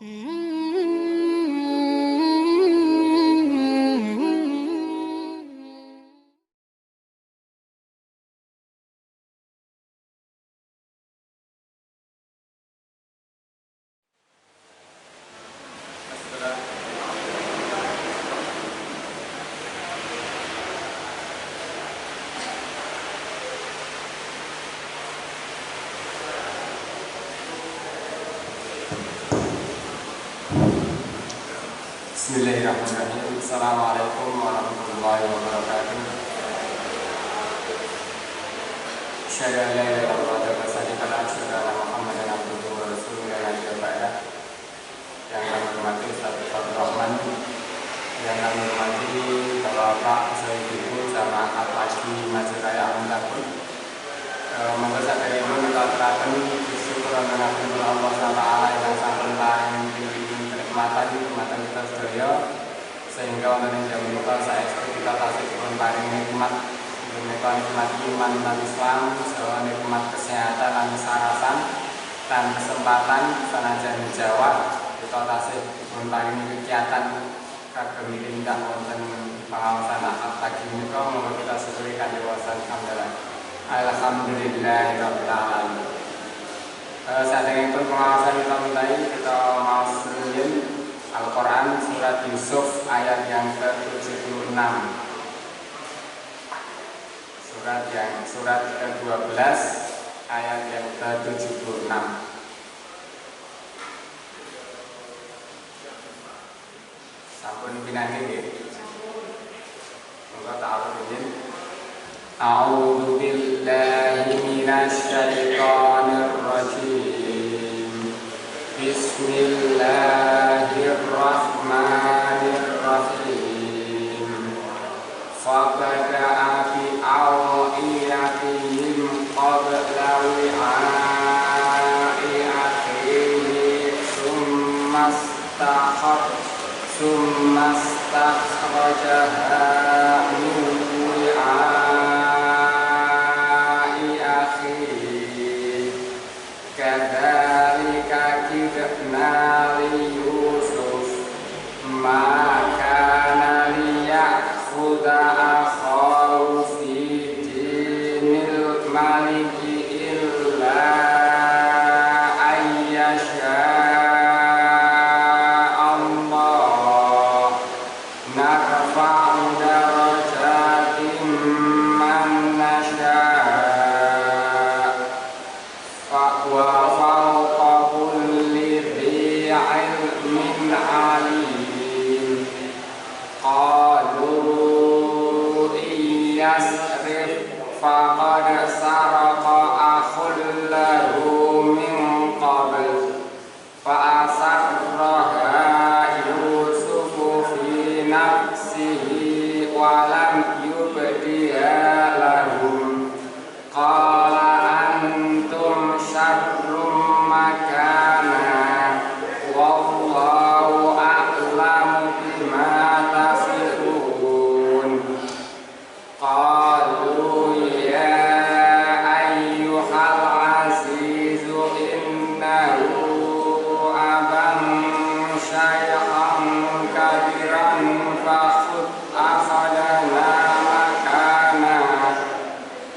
Bismillahirrahmanirrahim. Assalamualaikum warahmatullahi wabarakatuh. Asyhadu an la ilaha illallah wa asyhadu anna Muhammadan abduhu wa rasuluhu la nabiyya ba'dah. Yang kami hormati Ustaz Fathur Rahman, yang kami hormati Bapak Ibu sama Al-Haji Masjid Raya Al-Mulakun. Monggo sadaya ini kita terakan bersyukur menawi Allah Ta'ala yang sampun paring kenikmatan kita sedaya, sehingga wonten ing jam menika saestu kita tasih dipun paring nikmat menika nikmat iman lan Islam, saha nikmat kesehatan lan sarasan dan kesempatan sanajan Jawa kita tasih dipun paring kegiatan kagem tindak wonten pengawasan pagi menika. Monggo kita syukuri kanthi wasan hamdalah. Alhamdulillahirabbil alamin. Saderengipun pengawasan kita mulai, kita mau sering Al-Quran surat Yusuf ayat yang ke-76. Surat ke-12 ayat yang ke-76. Sampun pinanggih nggih. Monggo ta'awudz izin. A'udzu billahi minasy syaithanir rajim. Bismillahirrahmanirrahim. Fabada'a bi aw'iyatihim qabla wi'a'i akhihi summa stakhrajaha min wi'a'i akhihi kadzalika kidna li Yusuf ma kana liya'khudha akhahu fi dinil maliki illa ayyasha Allah narfa'u darajatin man nasha' wa fawqa kulli dhi 'ilmin 'alim. Qalu iyasrif faqad saraqa akhul lahu min qabl fa'asarraha Yusufu fi nafsihi wa lam yubdiha lahum. Qala antum syarrum makana wallahu a'lamu bima tasifun. Qalu ya ayyuhal azizu innahu aban syai'an kabiran fakhud akhadana makana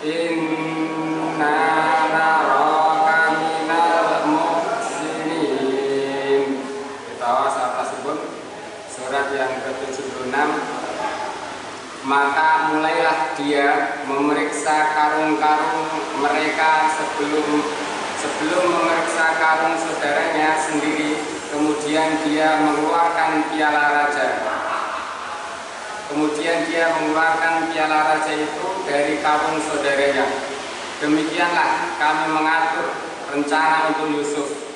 inna naraka minal muhsinin. Kita satasipun surat yang ke-76. Maka mulailah dia memeriksa karung-karung mereka sebelum memeriksa karung saudaranya sendiri. Kemudian dia mengeluarkan piala raja itu dari karung saudaranya. Demikianlah kami mengatur rencana untuk Yusuf.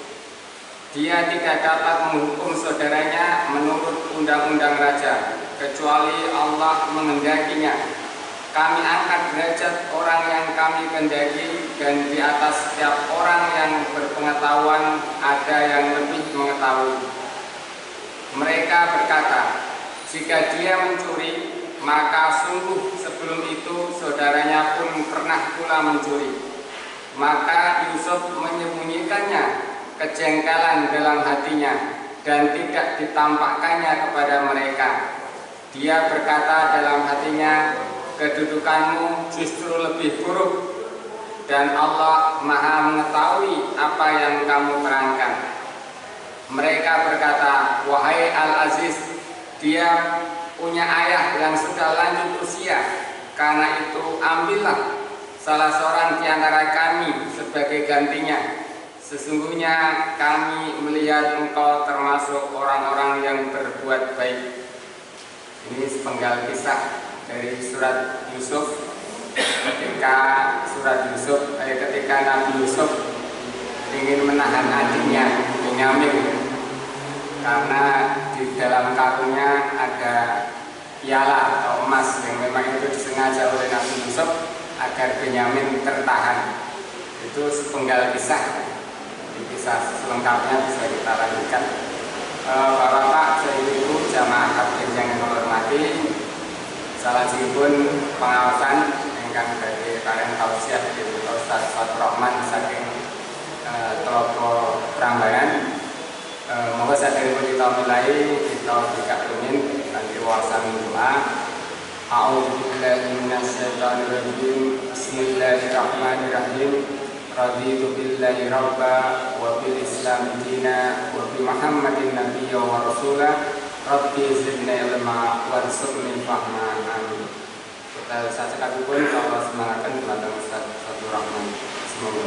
Dia tidak dapat menghukum saudaranya menurut undang-undang raja, kecuali Allah menghendakinya. Kami angkat derajat orang yang kami kehendaki, dan di atas setiap orang yang berpengetahuan ada yang lebih mengetahui. Mereka berkata, jika dia mencuri, maka sungguh sebelum itu saudaranya pun pernah pula mencuri. Maka Yusuf menyembunyikannya kejengkelan dalam hatinya, dan tidak ditampakkannya kepada mereka. Dia berkata dalam hatinya, kedudukanmu justru lebih buruk, dan Allah Maha mengetahui apa yang kamu terangkan. Mereka berkata, wahai Al-Aziz, dia punya ayah yang sudah lanjut usia, karena itu ambillah salah seorang di antara kami sebagai gantinya. Sesungguhnya kami melihat engkau termasuk orang-orang yang berbuat baik. Ini sepenggal kisah dari surat Yusuf. Ketika Nabi Yusuf ingin menahan adiknya Benyamin, karena di dalam karungnya ada piala atau emas yang memang itu disengaja oleh Nabi Yusuf agar Benyamin tertahan. Itu sepenggal kisah. Di kisah selengkapnya bisa kita lanjutkan. Bapak-bapak, ibu-ibu, jamaah hadirin yang menghormati, salajengipun pengawasan ingkang badhe kalian tausiah dari Ustaz Fatur Rahman saking Tlogo Prambanan. Monggo saderengipun kita mulai, kita dikadumin kanthi wawasan doa. A'udzu billahi minasyaitonir rajim. Bismillahirrahmanirrahim. Raditu billahi rabba wa bil islam dina wa bi Muhammadin nabiyya wa rasula. Rabbi zidni ilma warzuqni fahma. Amin. Kita sajakipun kalau semangatkan kepada Ustaz Fatur Rahman. Semoga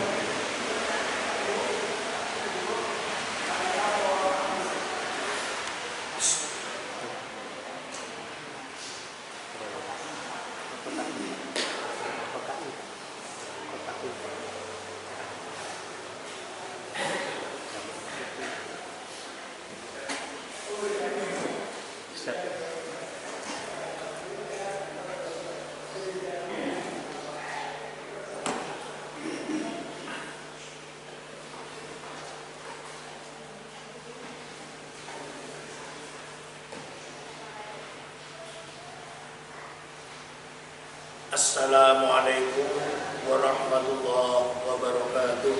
Assalamualaikum warahmatullahi wabarakatuh.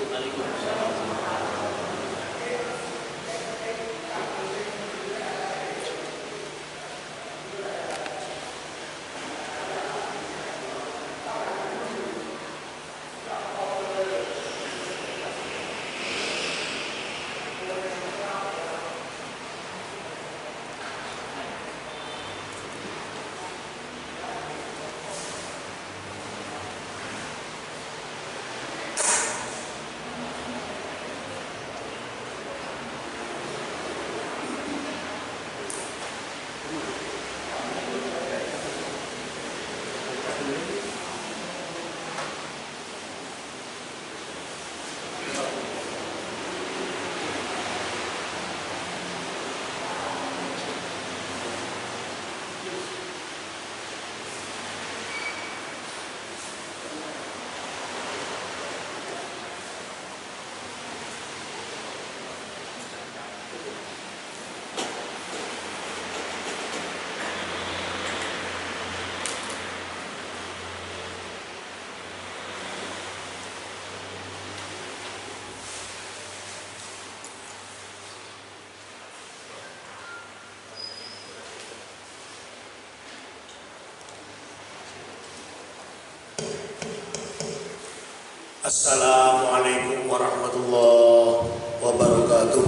Assalamualaikum warahmatullahi wabarakatuh.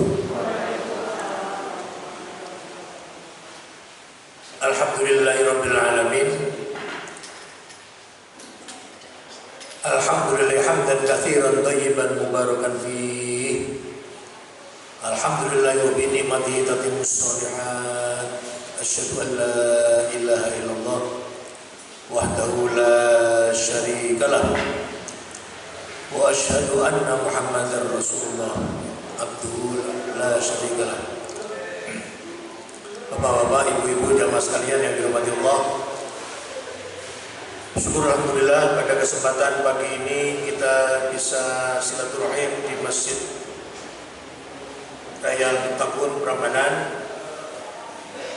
Alhamdulillahirabbil alamin. Alhamdulillah hamdan katsiran thayyiban mubarakan fihi. Alhamdulillah wa bi ni'matihi tatimmus shalihat. Asyhadu an la ilaha illallah wahdahu la syarika lahu. Wa asyhadu anna Muhammadar Rasulullah abduhu la syarikalah. Bapak-bapak, ibu-ibu, jamaah sekalian yang dirahmati Allah, syukur alhamdulillah pada kesempatan pagi ini kita bisa silaturahim di Masjid Raya Al-Taqun Prambanan.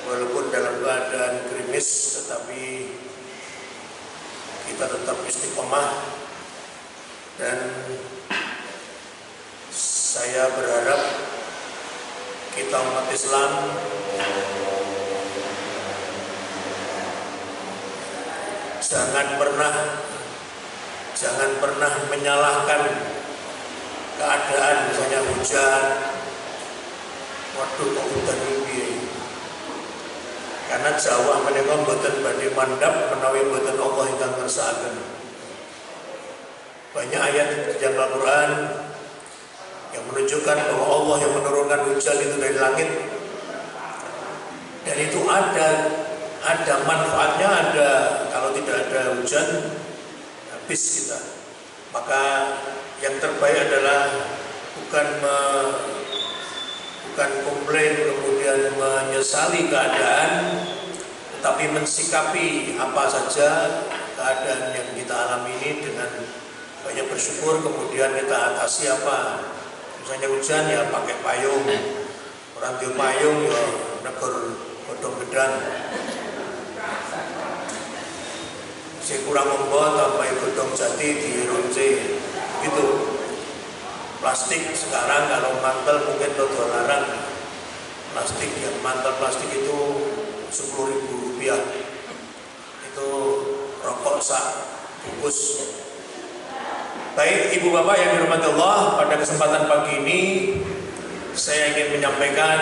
Walaupun dalam keadaan gerimis, tetapi kita tetap istiqomah. Dan saya berharap kita umat Islam jangan pernah menyalahkan keadaan, misalnya hujan, waduh kok hujan ini, karena Jawa menika mboten badhe mandhap menawi mboten Allah ingkang ngersakaken. Banyak ayat di dalam Al-Quran yang menunjukkan bahwa Allah yang menurunkan hujan itu dari langit, dan itu ada manfaatnya. Ada, kalau tidak ada hujan habis kita. Maka yang terbaik adalah bukan komplain kemudian menyesali keadaan, tetapi mensikapi apa saja keadaan yang kita alami ini dengan banyak bersyukur, kemudian kita atasi apa. Misalnya hujan ya pakai payung, orang di payung ya negor godhong gedang. Si kurang membuat tambah godhong jati di ronce gitu. Plastik sekarang kalau mantel mungkin rada larang. Plastik yang mantel plastik itu 10.000 rupiah. Itu rokok sak bungkus. Baik ibu bapak yang dirahmati Allah, pada kesempatan pagi ini saya ingin menyampaikan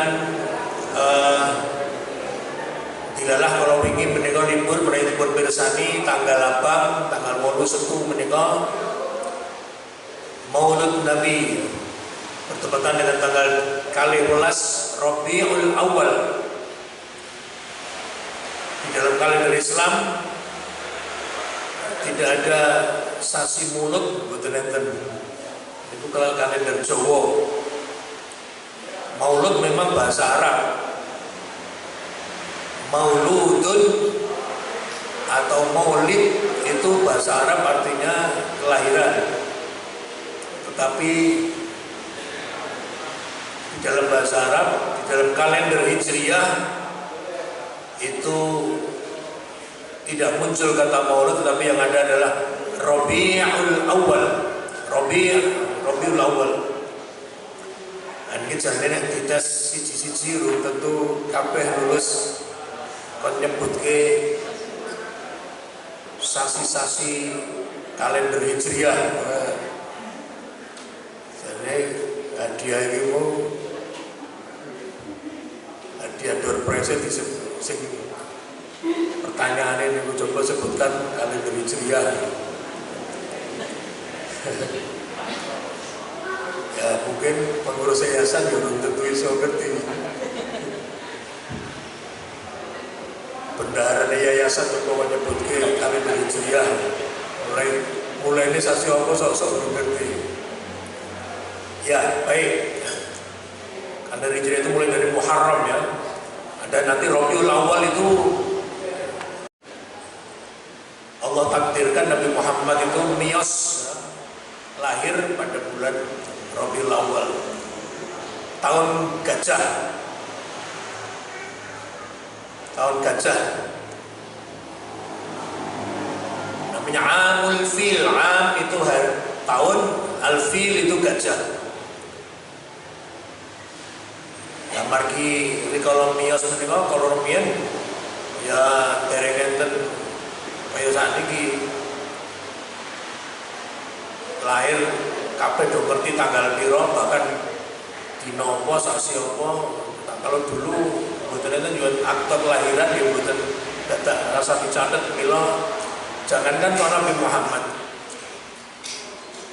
dilalah kalau ingin menika libur menawi dipun pirsani tanggal 8 tanggal 8 Setu menika Maulud Nabi bertepatan dengan tanggal 12 Rabiul Awal. Di dalam kalender Islam tidak ada sasi mulut mboten enten. Itu kalau kalender Jawa. Maulud memang bahasa Arab. Mauludun atau maulid itu bahasa Arab artinya kelahiran. Tetapi di dalam bahasa Arab, di dalam kalender Hijriyah itu tidak muncul kata maulud, tetapi yang ada adalah Rabiul Awal. Rabiul Awal. Dan kita nek dites siji-siji tentu kabeh lulus kon nyebutke sasi-sasi kalender Hijriyah. Jadi hadiah iki hadiah door prize sing pertanyaan ini coba sebutkan kalender Hijriyah. Ya mungkin pengurus yayasan ya belum tentu iso ngerti. Bendahara yayasan coba menyebut ke kalender Hijriyah. Mulai ini sasi apa sok-sok belum ngerti. Ya baik. Kalender Hijriyah itu mulai dari Muharram ya. Ada nanti Rabiul Awal itu Allah takdirkan Nabi Muhammad itu miyos lahir pada bulan Rabiul Awal tahun gajah namanya Amul Fil. Am itu tahun, Al-Fil itu gajah. Ya margi kalau miyos menika kalau rumiyin ya dereng enten kaya sakniki lahir kabeh do ngerti tanggal piro, bahkan dina apa sasi apa. Kalau dulu mboten enten yo akte kelahiran ya mboten dadak rasa dicatet mila jangankan Nabi Muhammad.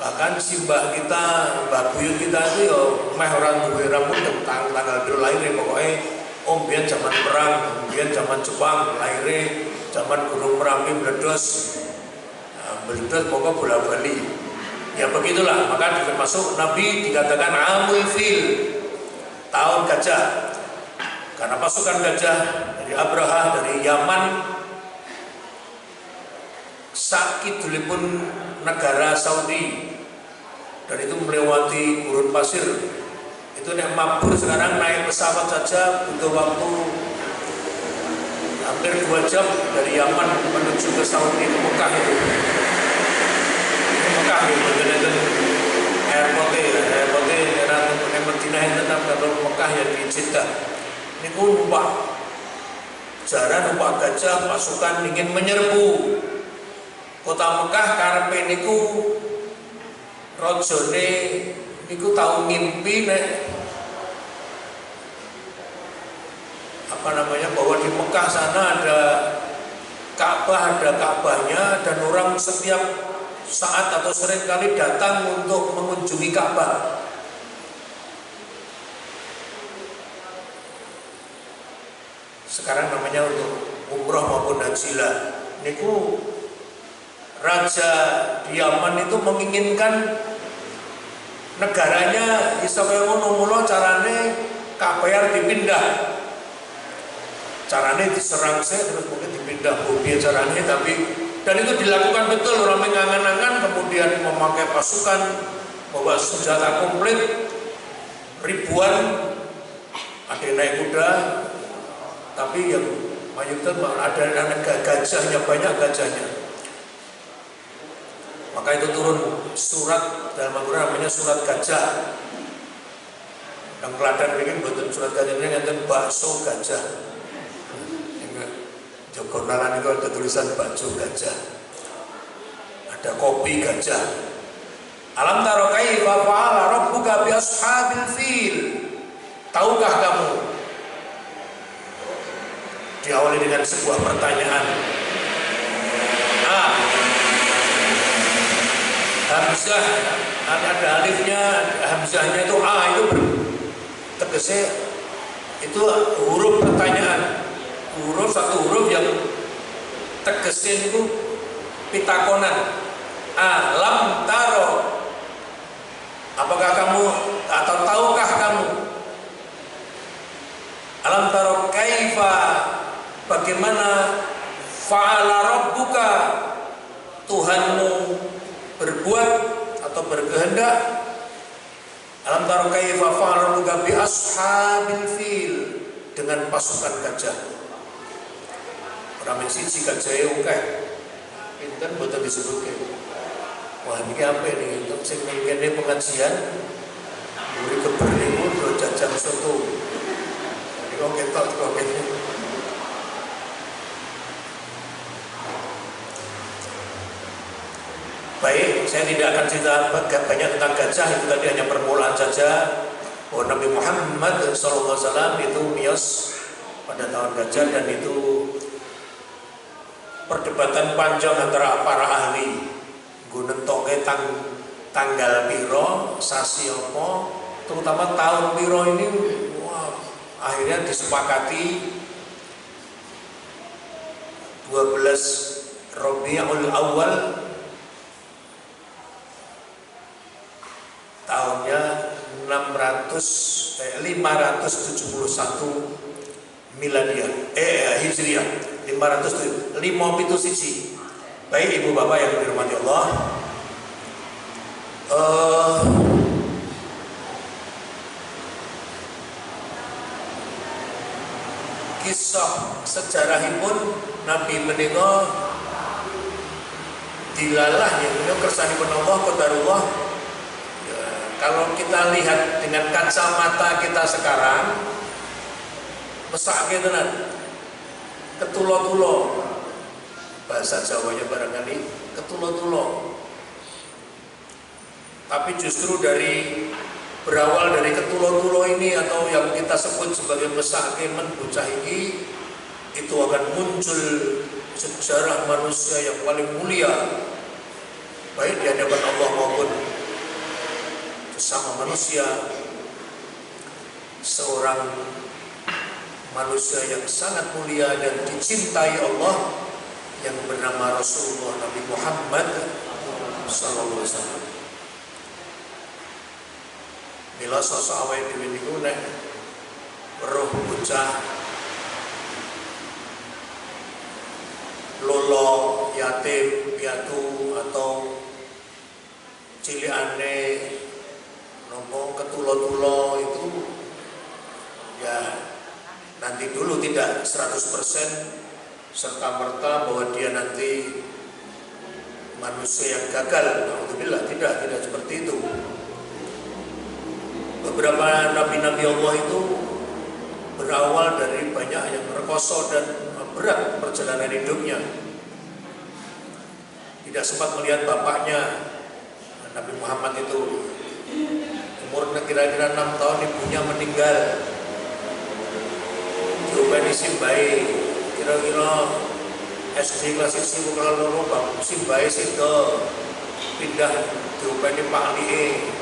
Bahkan si mbah kita, mbah buyut kita itu yo meh ora duwe rambut tentang tanggal piro lahir pokoke biyen zaman perang, biyen zaman Jepang lahir, zaman Gunung Merapi meledos. Meledos pokok bola-bali. Ya begitulah, maka termasuk Nabi dikatakan Amul Fil, tahun gajah. Karena pasukan gajah dari Abraha dari Yaman sakit pun negara Saudi, dan itu melewati gurun pasir. Itu nek mabur sekarang naik pesawat saja butuh waktu hampir 2 jam dari Yaman menuju ke Saudi, ke Mekah itu. Mekah itu dengan airport era Madinah itu tetap kalau Mekah ya di Jeddah. Niku numpak jaran, numpak gajah, pasukan ingin menyerbu kota Mekah. Karepe niku rajane niku tahu ngimpi nek bahwa di Mekah sana ada Ka'bah, ada Ka'bahnya, dan orang setiap saat atau sering kali datang untuk mengunjungi Ka'bah. Sekarang namanya untuk umroh maupun haji lah. Niku Raja di Yaman itu menginginkan negaranya iso kaya ngono, mula carane Ka'bah dipindah. Carane diserang saya terus mungkin dipindah bumi carane, tapi dan itu dilakukan betul, orang mengangan-angan, kemudian memakai pasukan, bawa senjata komplit, ribuan, ada yang naik kuda, tapi yang mayoritas ada gajahnya, banyak gajahnya. Maka itu turun surat dalam Al-Quran namanya surat gajah. Yang Klaten bikin betul surat gajah ini ngeten bakso gajah. Jogonalan itu ada tulisan bakso gajah, ada kopi gajah. Alam taro kaifa fa'ala rabbuka bi ashabil fil. Tahukah kamu? Diawali dengan sebuah pertanyaan. Hamzah, ada alifnya, hamzahnya itu itu tegasnya itu huruf pertanyaan. Satu huruf yang tegesin itu pitakonan. Alam taro, apakah kamu atau tahukah kamu? Alam taro kaifa, bagaimana fa'ala rabbuka, Tuhanmu berbuat atau berkehendak. Alam taro kaifa fa'ala rabbuka bi ashabil fil, dengan pasukan gajah. Orang siji gajah ukeh. Pinten boten disebutke. Wah, ini apa ini? Untuk sing ngene pengajian muri keber niku do jajan soto. Niku ketok kok ngene. Baik, saya tidak akan cerita banyak tentang gajah, itu tadi hanya permulaan saja. Bahwa Nabi Muhammad SAW itu miyos pada tahun gajah, dan itu perdebatan panjang antara para ahli gunentoke tanggal piro, sasi apa, terutama tahun piro ini. Akhirnya disepakati 12 Rabiul Awal tahunnya 571 Miladiah, Hijriah, 507 siji. Baik ibu bapak yang dirahmati Allah, kisah sejarahipun Nabi menika dilalah yang menika kersahipun Allah qadarullah. Kalau kita lihat dengan kacamata kita sekarang, mesake tenan, ketulo-tulo, bahasa Jawanya barangkali ketulo-tulo. Tapi justru berawal dari ketulo-tulo ini, atau yang kita sebut sebagai mesake men bocah iki, itu akan muncul sejarah manusia yang paling mulia, baik di hadapan Allah maupun sama manusia. Seorang manusia yang sangat mulia dan dicintai Allah yang bernama Rasulullah Nabi Muhammad sallallahu alaihi wasallam. Mila sosok awake dhewe niku nek weruh bocah lolo, yatim, piatu, atau cilikane nopo ketulo-tulo, itu ya nanti dulu tidak 100% serta-merta bahwa dia nanti manusia yang gagal. Alhamdulillah, tidak seperti itu. Beberapa nabi-nabi Allah itu berawal dari banyak yang rekoso dan berat perjalanan hidupnya. Tidak sempat melihat bapaknya. Nabi Muhammad itu umurnya kira-kira 6 tahun, ibunya meninggal. Diopeni simbahe kira-kira SD kelas 1 kalau loro bang simbahe sido pindah diopeni Pak Lie.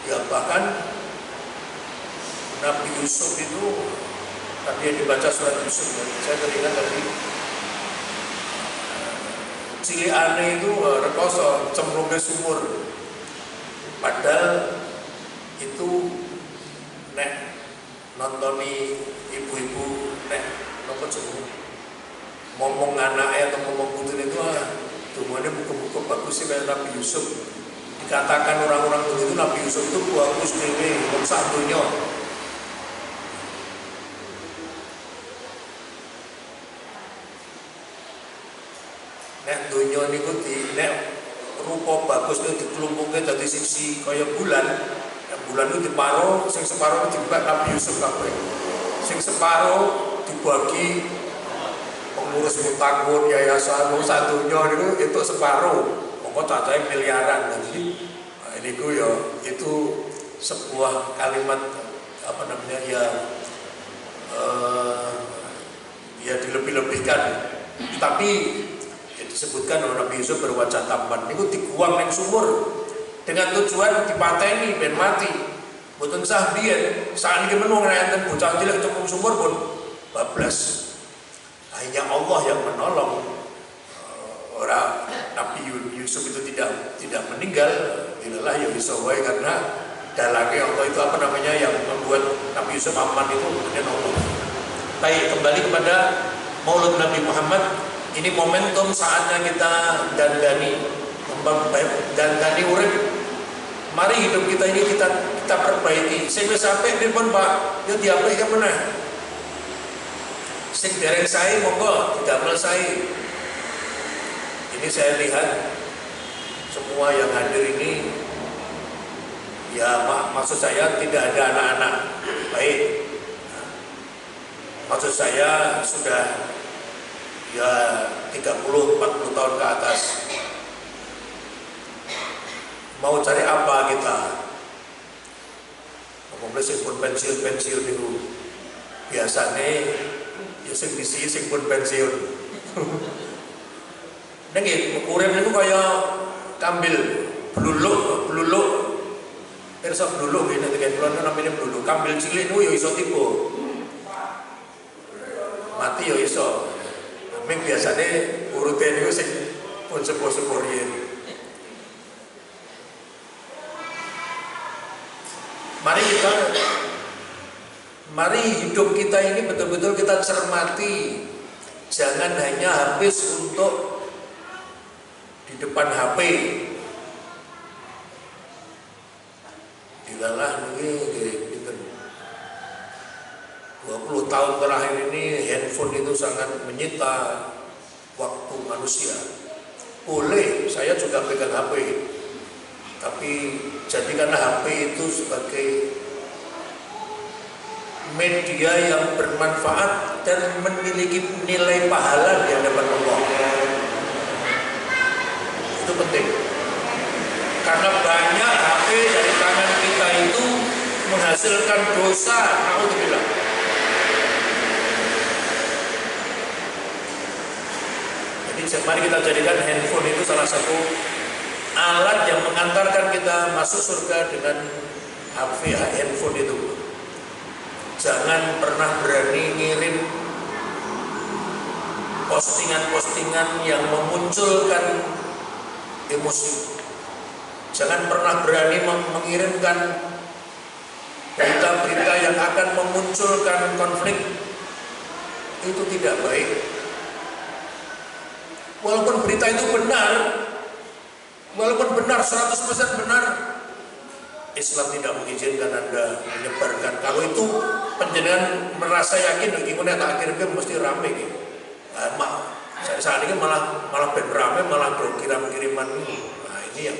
Ya bahkan Nabi Yusuf itu tadi yang dibaca surat Yusuf, saya teringat tadi cilikane itu rekoso cemplungke sumur. Padahal itu nek nontoni ibu-ibu nek nopo jenenge ngomong anaknya atau ngomong putune itu semuanya buku-buku bagus sih kayak Nabi Yusuf. Dikatakan orang-orang dulu itu Nabi Yusuf itu bagus dewe wong sak donya. Nek donya niku nek rupa bagus itu dikelumpukke dadi siji kaya bulan. Nek bulan itu diparo, sing separo dibak Nabi Yusuf kabeh. Sing separo dibagi pengurus mutakun yayasan sak donya niku itu separo. Monggo cacahe miliaran. Jadi niku ya itu sebuah kalimat apa namanya ya dilebih-lebihkan. Tapi disebutkan oleh Nabi Yusuf berwajah tampan niku diguang ning sumur dengan tujuan dipateni ben mati. Mboten sah biyen sakniki menung enten bocah cilik cemplung sumur pun bablas. Hanya Allah yang menolong. Orang Nabi Yusuf itu tidak meninggal, inilah yang bisa wae karena dalangnya Allah itu apa namanya yang membuat Nabi Yusuf aman itu kemudian Allah. Baik, kembali kepada Maulid Nabi Muhammad. Ini momentum saatnya kita dandani urip. Mari hidup kita ini kita perbaiki. Sing wis apik nipun Pak, yo diapikke meneh. Sing dereng sae monggo didamel sae. Ini saya lihat semua yang hadir ini ya maksud saya tidak ada anak-anak. Baik. Maksud saya sudah ya 30-40 tahun ke atas. Mau cari apa kita? Ngomongnya sing pun pensiun itu biasanya ya sing bisi sing pun pensiun. Nggih, urip niku kaya kambil bluluk. Pirsa bluluk nggih nek ten kula namine bluluk. Kambil cilik niku ya iso tiba. Mati ya iso. Ming biasane urute niku sing pun sepuh-sepuh riyen. Mari hidup kita ini betul-betul kita cermati. Jangan hanya habis untuk di depan HP. Dilalah niki pinten 20 tahun terakhir ini handphone itu sangat menyita waktu manusia. Boleh, saya juga pegang HP. Tapi jadikanlah HP itu sebagai media yang bermanfaat dan memiliki nilai pahala di hadapan Allah. Itu penting. Karena banyak HP dari tangan kita itu menghasilkan dosa. Naudzubillah. Jadi mari kita jadikan handphone itu salah satu alat yang mengantarkan kita masuk surga dengan HP handphone itu. Jangan pernah berani ngirim postingan-postingan yang memunculkan emosi. Jangan pernah berani mengirimkan berita-berita yang akan memunculkan konflik. Itu tidak baik. Walaupun berita itu benar, walaupun benar 100% benar, Islam tidak mengizinkan Anda menyebarkan. Kalau itu penjenengan merasa yakin, gimana tak akhirnya mesti rame gitu. Saat ini malah ben rame, malah kiriman ini. Nah ini yang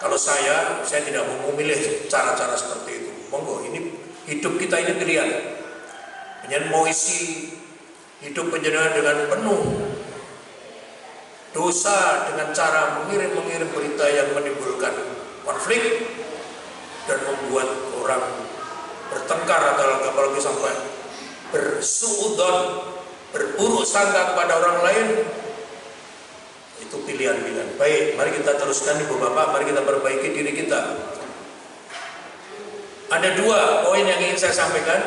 Kalau saya tidak mau memilih cara-cara seperti itu. Monggo, ini hidup kita ini pilihan. Pengen mau isi hidup penjenengan dengan penuh dosa dengan cara mengirim berita yang menimbulkan konflik dan membuat orang bertengkar atau apalagi sampai bersuudzon, berburuk sangka kepada orang lain. Itu pilihan-pilihan. Baik, mari kita teruskan Ibu Bapak, mari kita perbaiki diri kita. Ada 2 poin yang ingin saya sampaikan.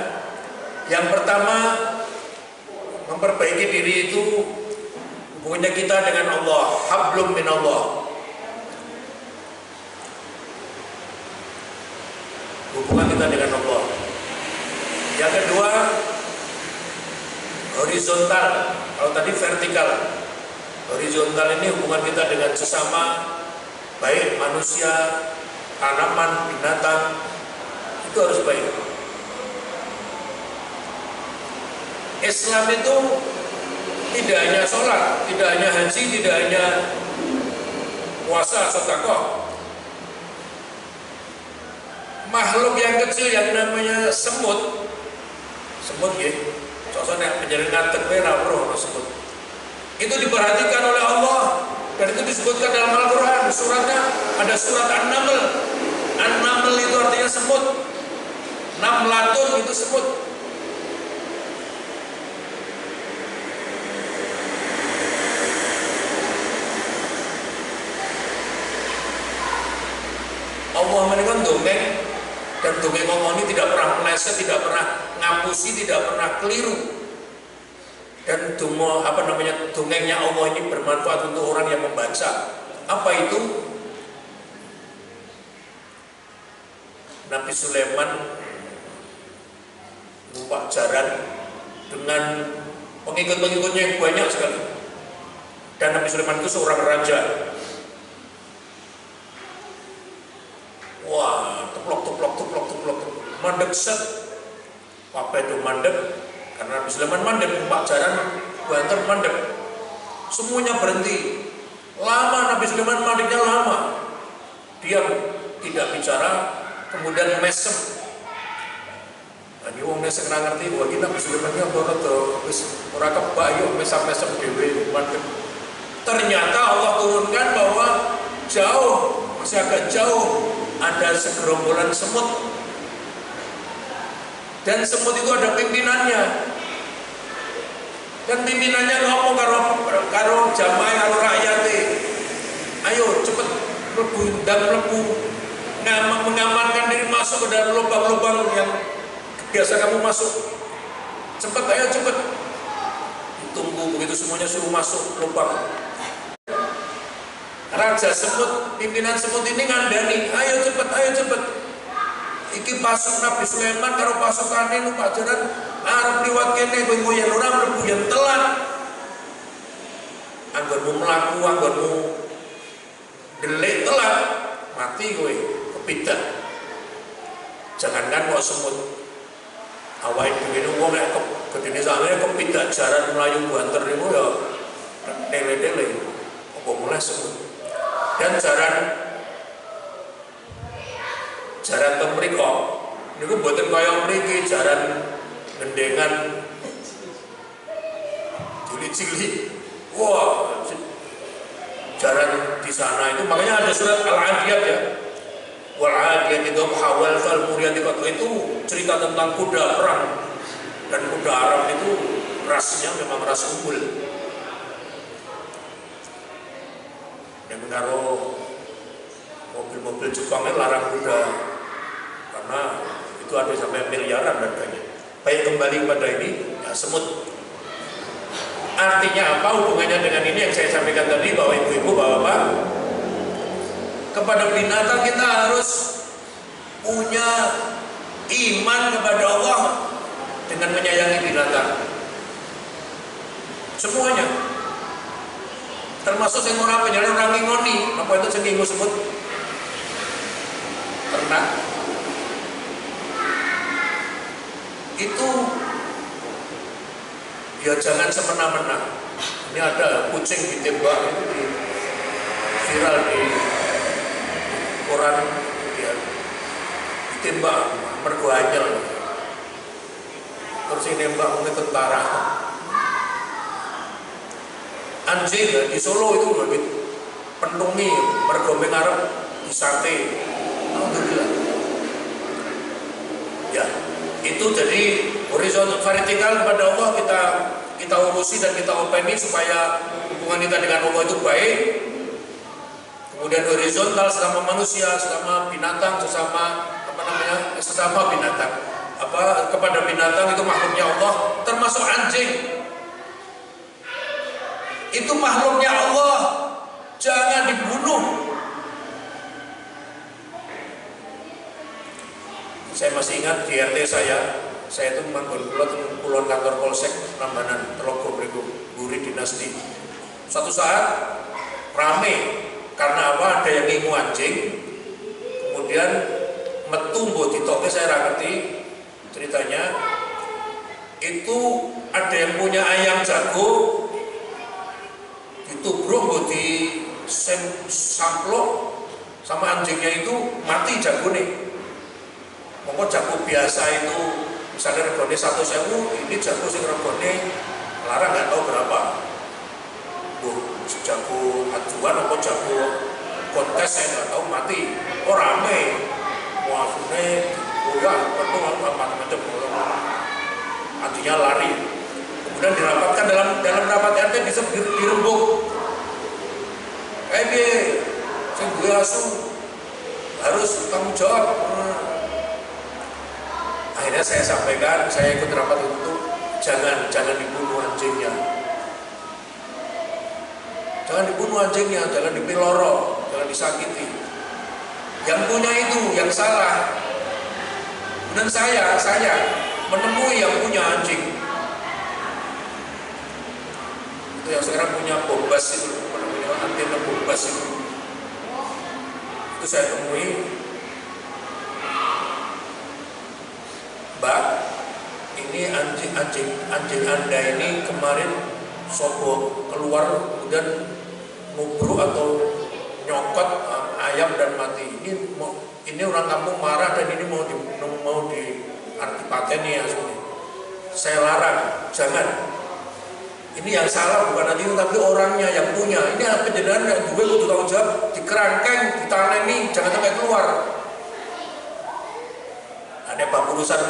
Yang pertama, memperbaiki diri itu hubungannya kita dengan Allah, hablum minallah. Hubungan kita dengan Allah. Yang kedua, horizontal. Kalau tadi vertikal. Horizontal ini hubungan kita dengan sesama, baik manusia, tanaman, binatang, itu harus baik. Islam itu tidak hanya sholat, tidak hanya haji, tidak hanya puasa, sedekah. Makhluk yang kecil yang namanya semut ya, contohnya penjaringan terpera semut. Itu diperhatikan oleh Allah dan itu disebutkan dalam Al-Quran. Suratnya ada surat An-Naml. An-Naml itu artinya semut. Namlatun itu semut. Allah meninggal dongeng, dan dongeng Allah ini tidak pernah meleset, tidak pernah ngapusi, tidak pernah keliru. Dan dongengnya Allah ini bermanfaat untuk orang yang membaca. Apa itu? Nabi Sulaiman numpak jaran dengan pengikut-pengikutnya yang banyak sekali. Dan Nabi Sulaiman itu seorang raja. Wah, teplok, mandek set. Apa itu mandek? Karena Nabi Sulaiman mandek, numpak jaran banter mandek. Semuanya berhenti. Lama Nabi Sulaiman mandeknya lama. Diam, tidak bicara, kemudian mesem. Nah, ini wong sing ngerti bahwa kita Nabi Sulaiman iki wis ora kebak yo mesem-mesem dhewe mandek. Ternyata Allah turunkan bahwa jauh, masih agak jauh ada segerombolan semut. Dan semut itu ada pimpinannya. Dan pimpinannya ngomong karo jamaah karo rakyat. Ayo cepet mlebu dan mlebu, mengamankan diri masuk ke dalam lubang-lubang yang biasa kamu masuk. Cepet, ayo cepet. Ditunggu begitu semuanya suruh masuk lubang. Raja semut, pimpinan semut ini ngandani, ayo cepet. Iki pasuk Nabi Sulaiman karo pasukane numpak jaran arep liwat kene kowe yen ora mlebu yen telat. Anggonmu mlaku, anggonmu delik telat, mati kowe, kepidak. Jangankan kok semut. Awake dhewe niku wong nek gedene sakmene kepidak jaran mlayu banter niku ya tele-tele. Apa mulai semut. Dan jaran temriko niku mboten kaya mriki jaran gendengan cilik-cilik. Wah, jaran di sana itu makanya ada surat Al-Adiyat ya. Wal 'adiyati dhabha wal fal muriyati qat'a, itu cerita tentang kuda perang. Dan kuda Arab itu rasnya memang ras unggul. Yang karo mobil-mobil Jepangnya larang kuda karena itu ada sampai miliaran harganya. Baik, kembali kepada ini ya, semut. Artinya apa hubungannya dengan ini yang saya sampaikan tadi, bahwa ibu-ibu, bapak-bapak, kepada binatang kita harus punya iman kepada Allah dengan menyayangi binatang. Semuanya, termasuk yang orang penjalan orang ngingoni. Apa itu sing ngingu semut? Ternak. Itu ya jangan semena-mena. Ini ada kucing ditembak, itu viral di ekoran kemudian ditembak mergo anyel. Terus ini nembak mungkin tentara. Anjing ya, di Solo itu lebih pentungi mergo ngarep disate. Alhamdulillah. Ya, itu jadi horizontal vertikal kepada Allah kita urusi dan kita openi supaya hubungan kita dengan Allah itu baik. Kemudian horizontal sesama manusia, sesama binatang, sesama binatang. Kepada binatang itu makhluknya Allah, termasuk anjing. Itu makhluknya Allah, jangan dibunuh. Saya masih ingat di RT saya itu manggon kulon kantor Polsek Prambanan Telogo Mriku Guri Dinasti. Suatu saat rame karena apa? Ada yang ngingu anjing, kemudian metu mbok ditoke, saya ngerti ceritanya. Itu ada yang punya ayam jago ditubruk mbok di samplok sama anjingnya itu mati jagone. Mongko jago biasa itu misalnya regone 100.000, ini jago sing regone larang nggak tahu berapa. Jago ajuan apa jago kontes saya nggak tahu mati. Oh rame, muafune goyah, betul macam-macam. Artinya lari. Kemudian dirapatkan dalam rapat RT bisa dirembuk. Dia sing duwe asu harus tanggung jawab. Akhirnya saya sampaikan, saya ikut rapat itu jangan dibunuh anjingnya. Jangan dibunuh anjingnya, jangan dipiloro, jangan disakiti. Yang punya itu yang salah. Dan saya menemui yang punya anjing. Itu yang sekarang punya bombas itu, namanya antena bombas itu. Itu saya temui, Mbak, ini anjing Anda ini kemarin sobo keluar kemudian nubruk atau nyokot ayam dan mati. Ini orang kampung marah dan ini mau diartipateni ya. Saya larang, jangan. Ini yang salah bukan anjing tapi orangnya yang punya. Ini apa jenengan yang gue kudu tanggung jawab, dikerangkeng, ditaneni, jangan sampai keluar. Ada Pak urusan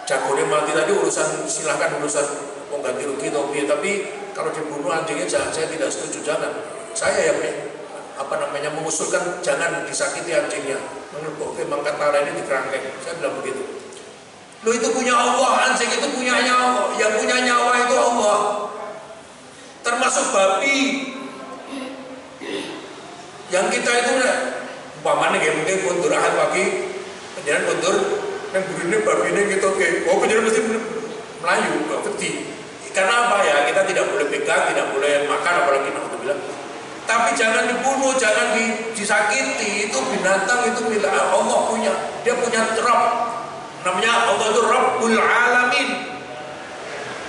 jagone mati tadi urusan silahkan urusan ganti rugi tapi kalau dibunuh anjingnya saya tidak setuju, jangan. Saya yang mengusulkan jangan disakiti anjingnya. Menurut mangkat tara ini dikerangkeng. Saya bilang begitu. Lo itu punya Allah, anjing itu punya nyawa, yang punya nyawa itu Allah. Termasuk babi. Yang kita itu umpamanya kayak mungkin kondur ahad pagi, penjalan kondur yang burine babine gitu penjalan mesti melayu, gak peti. Karena apa ya? Kita tidak boleh pegang, tidak boleh makan, apalagi naudzubillah. Tapi jangan dibunuh, jangan disakiti. Itu binatang itu milik Allah punya. Dia punya Rabb. Namanya Allah itu Rabbul Alamin.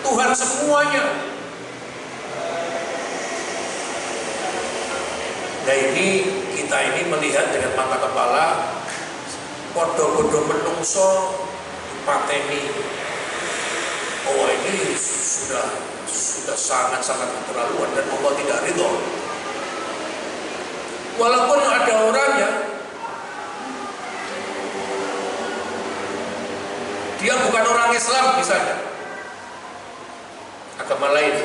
Tuhan semuanya. Nah ini kita ini melihat dengan mata kepala podo-podo menungso dipateni. Oh ini sudah sangat-sangat keterlaluan dan Allah tidak ridho. Walaupun ada orangnya dia bukan orang Islam misalnya, agama lain,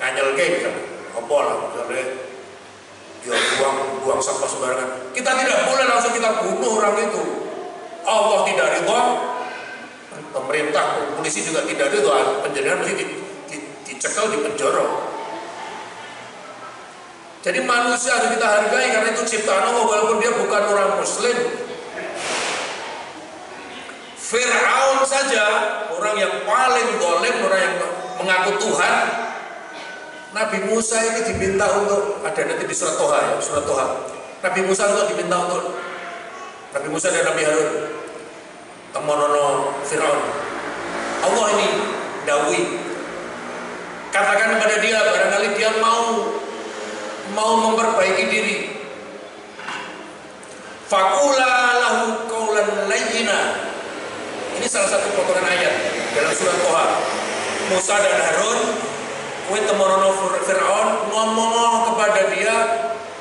nganyelke misalnya, apa lah misalnya dia buang sampah sembarangan, kita tidak boleh langsung kita bunuh orang itu. Allah tidak ridho, pemerintah, polisi juga tidak ridho, penjara mesti dicekal, dipenjara. Jadi manusia harus kita hargai karena itu ciptaan Allah walaupun dia bukan orang Muslim. Fir'aun saja, orang yang paling zalim, orang yang mengaku Tuhan. Nabi Musa ini diminta untuk, ada nanti di surat Toha ya, surat Toha. Nabi Musa untuk diminta untuk Nabi Musa dan Nabi Harun temonono Fir'aun. Allah ini dawi, katakan kepada dia barangkali dia mau mau memperbaiki diri. Faqula lahu qawlan layyina. Ini salah satu potongan ayat dalam surat Toha. Musa dan Harun kowe temerono Fir'aun ngomong kepada dia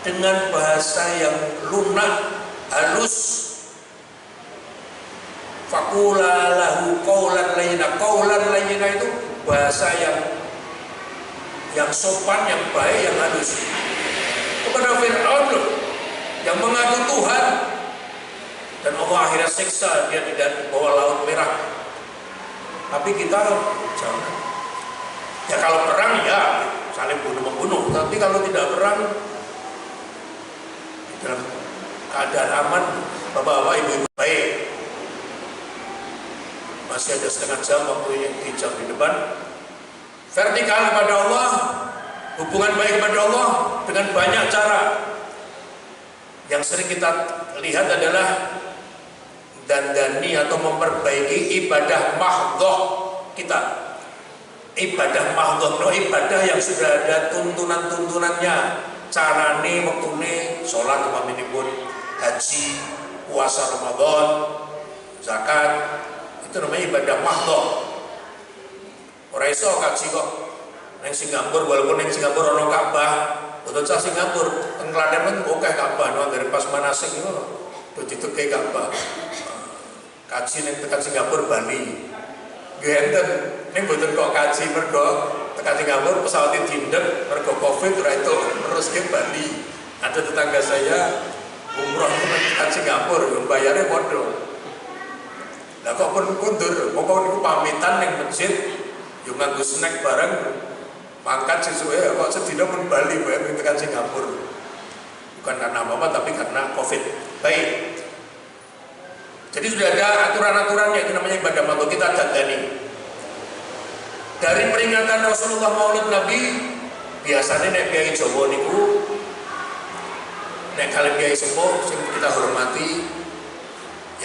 dengan bahasa yang lunak, halus. Faqula lahu qawlan layyina. Qawlan layyina itu bahasa yang sopan, yang baik, yang halus. Kepada Fir'aun loh, yang mengaku Tuhan, dan Allah akhirnya siksa dia tidak di bawah Laut Merah. Tapi kita jangan. Ya kalau perang ya saling bunuh-membunuh, tapi kalau tidak perang dalam keadaan aman, bapak-bapak, ibu-ibu baik. Masih ada setengah jam waktunya di jam di depan. Vertikal kepada Allah, hubungan baik kepada Allah dengan banyak cara. Yang sering kita lihat adalah dandani atau memperbaiki ibadah mahdhah kita. Ibadah mahdhah, no, ibadah yang sudah ada tuntunan-tuntunannya. Carane, waktune, sholat umpamipun, haji, puasa Ramadan, zakat, itu namanya ibadah mahdhah. Ora iso kaji kok neng Singapura, walaupun neng Singapura ono Ka'bah, betul cah Singapura, teng Klaten men oke Ka'bah, no dari pas manasik itu, do dituke Ka'bah. Kaji neng tekan Singapura Bali. Genten neng betul kok kaji mergo tekan Singapura pesawatnya dindek mergo Covid ora itu terus ke Bali. Ada tetangga saya umroh tekan Singapura, bayarnya bodoh. Lah kok pun kundur, pokok niku pamitan ning masjid, yo nganggo snack bareng, mangkat sesuai kok sedina pun Bali bayar tekan Singapura. Bukan karena apa-apa tapi karena Covid. Baik. Jadi sudah ada aturan-aturannya, itu namanya ibadah mahdhah, kita dadani. Dari peringatan Rasulullah Maulid Nabi, biasanya nek kiai Jawa niku nek kalian kiai sepuh sing kita hormati,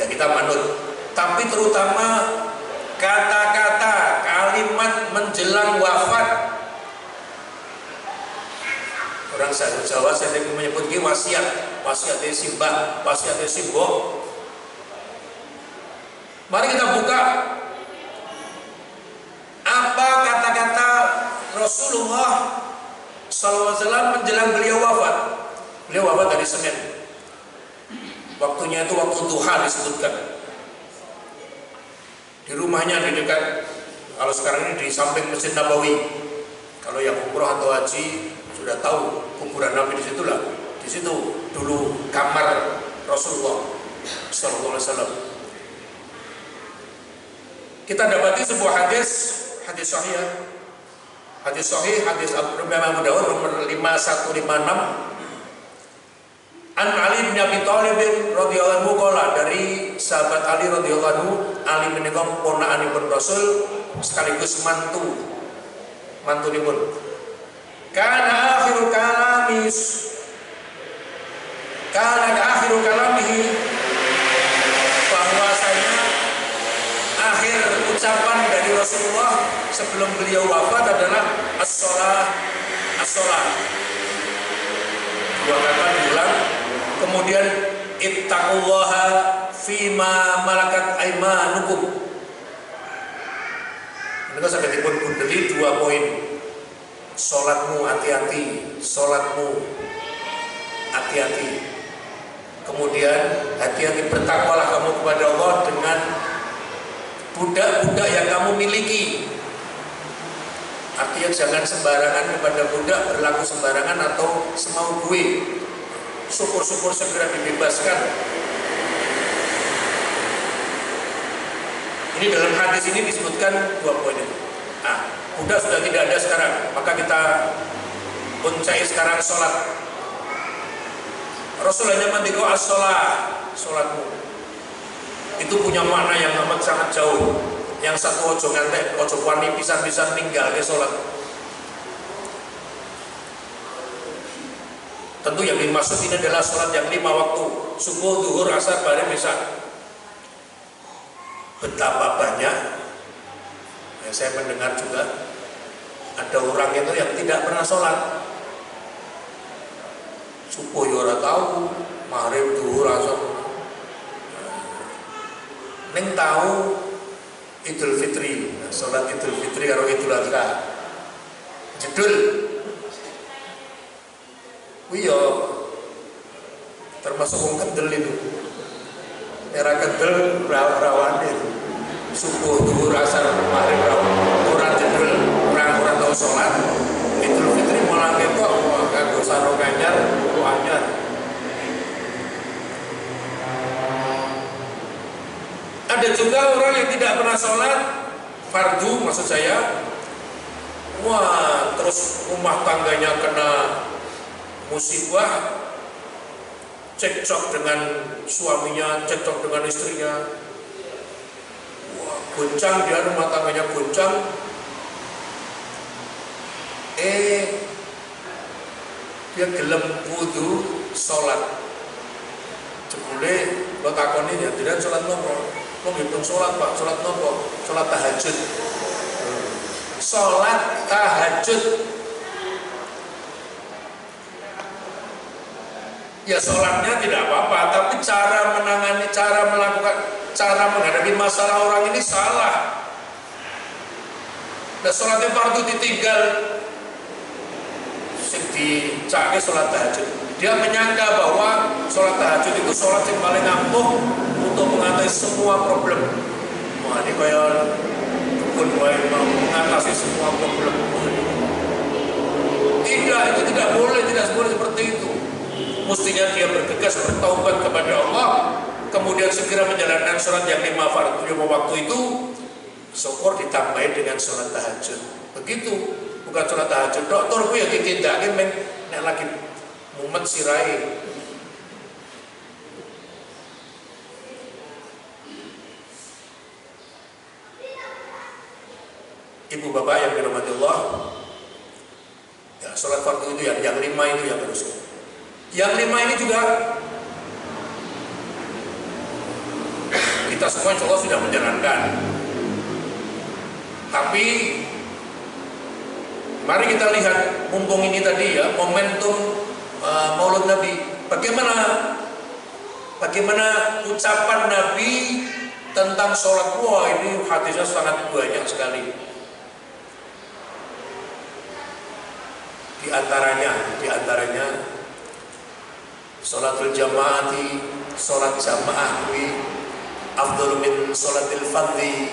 ya kita manut. Tapi terutama kata-kata, kalimat menjelang wafat. Orang Jawa sering menyebut ini wasiat, wasiatnya simbah, wasiatnya simbok. Mari kita buka apa kata-kata Rasulullah SAW menjelang beliau wafat. Beliau wafat dari Senin. Waktunya itu waktu duha disebutkan. Di rumahnya di dekat, kalau sekarang ini di samping Masjid Nabawi. Kalau yang umroh atau haji sudah tahu kuburan Nabi di situlah. Di situ dulu kamar Rasulullah Sallallahu Alaihi Wasallam. Kita dapati sebuah hadis sahih, hadis Abu Dawud nomor 5156. An Ali bin Abi Thalib radhiyallahu anhu qala, dari sahabat Ali radhiyallahu anhu, Ali menika ponakanipun Rasul sekaligus mantunipun. Kana akhiru kalamihi, bahwasanya akhir ucapan dari Rasulullah sebelum beliau wafat adalah as-shalah. Dua kata diulang. Kemudian ittaqullaha fima malakat aimanukum. Ini kan sampai dipun beli 2 poin. Sholatmu hati-hati, sholatmu hati-hati. Kemudian hati-hati, bertakwalah kamu kepada Allah dengan budak-budak yang kamu miliki. Artinya jangan sembarangan kepada budak, berlaku sembarangan atau semau gue. Syukur-syukur segera dibebaskan. Ini dalam hadis ini disebutkan 2 poin itu. Nah, budak sudah tidak ada sekarang, maka kita puncai sekarang sholat. Rasul hanya mendikau as-sholah, sholatmu. Itu punya makna yang amat sangat jauh. Yang satu ojo ngantek, ojo wani pisan-pisan tinggal ke sholat. Tentu yang dimaksud ini adalah sholat yang 5 waktu, subuh, duhur, asar, maghrib, isya. Betapa banyak yang saya mendengar juga ada orang itu yang tidak pernah sholat. subuh ya ora tahu, maghrib zuhur asar. Ning tahu Idul Fitri, salat Idul Fitri karo Idul Adha. Jedul. Kuwi yo termasuk wong kendel itu. Era kendel rawan itu. Subuh zuhur asar maghrib ora jedul, ora tau salat. Idul Fitri malah ketok kanggo sarung anyar, buku anyar. Ada juga orang yang tidak pernah sholat fardu, maksud saya, wah terus rumah tangganya kena musibah, cekcok dengan suaminya, cekcok dengan istrinya, wah goncang dia, rumah tangganya goncang, dia gelem wudu sholat. Jebule lo takoni ya, tidak sholat nopo? Lo ngitung sholat pak, sholat nopo? Sholat tahajud. Sholat tahajud. Ya sholatnya tidak apa-apa, tapi cara menangani, cara melakukan, cara menghadapi masalah orang ini salah. Nah sholatnya fardu ditinggal, sing dicake sholat tahajud. Dia menyangka bahwa sholat tahajud itu sholat yang paling ampuh untuk mengatasi semua problem. Wah ini kayak dukun mengatasi semua problem. Tidak, itu tidak boleh seperti itu. Mestinya dia bergegas bertaubat kepada Allah, kemudian segera menjalankan sholat yang 5 waktu itu, syukur ditambahin dengan sholat tahajud. Begitu, bukan sholat tahajud. Dokter gue yang ditindakin nek lagi mumet sirai. Ibu bapak yang dirahmati Allah, ya sholat fardu itu yang 5 itu yang harus. Yang 5 ini juga kita semua insya Allah sudah menjalankan. Tapi mari kita lihat, mumpung ini tadi ya momentum Maulid Nabi, bagaimana ucapan Nabi tentang sholat. Wah ini hadisnya sangat banyak sekali. Di antaranya sholatul jamaati, sholat jamaah afdal min sholatil fardhi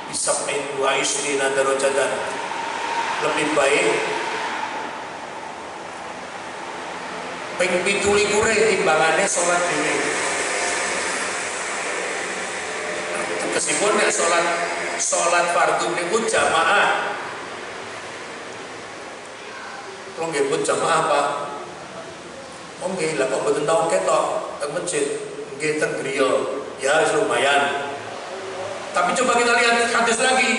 bisab'in wa ishrina darajatan. Lebih baik ping 27 timbangane sholat dhewe. Meskipun nek sholat fardu niku jamaah. Kalau nggih pun jamaah apa? Oh nggih, lah kok mboten tau ketok teng masjid, nggih teng griya. Ya wis lumayan. Tapi coba kita lihat hadis lagi.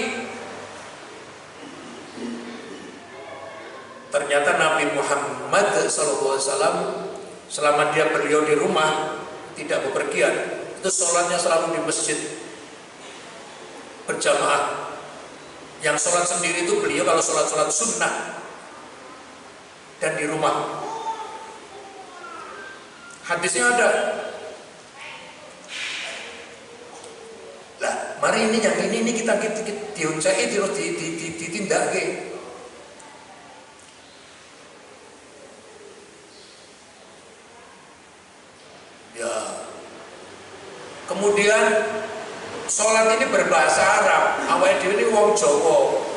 Ternyata Nabi Muhammad SAW selama beliau di rumah tidak bepergian, itu sholatnya selalu di masjid berjamaah. Yang sholat sendiri itu beliau kalau sholat sunnah dan di rumah. Hadisnya ada. Lah, mari ini yang ini kita diuncai terus ditindakake. Ya. Kemudian sholat ini berbahasa Arab. Awake dhewe ini wong Jawa.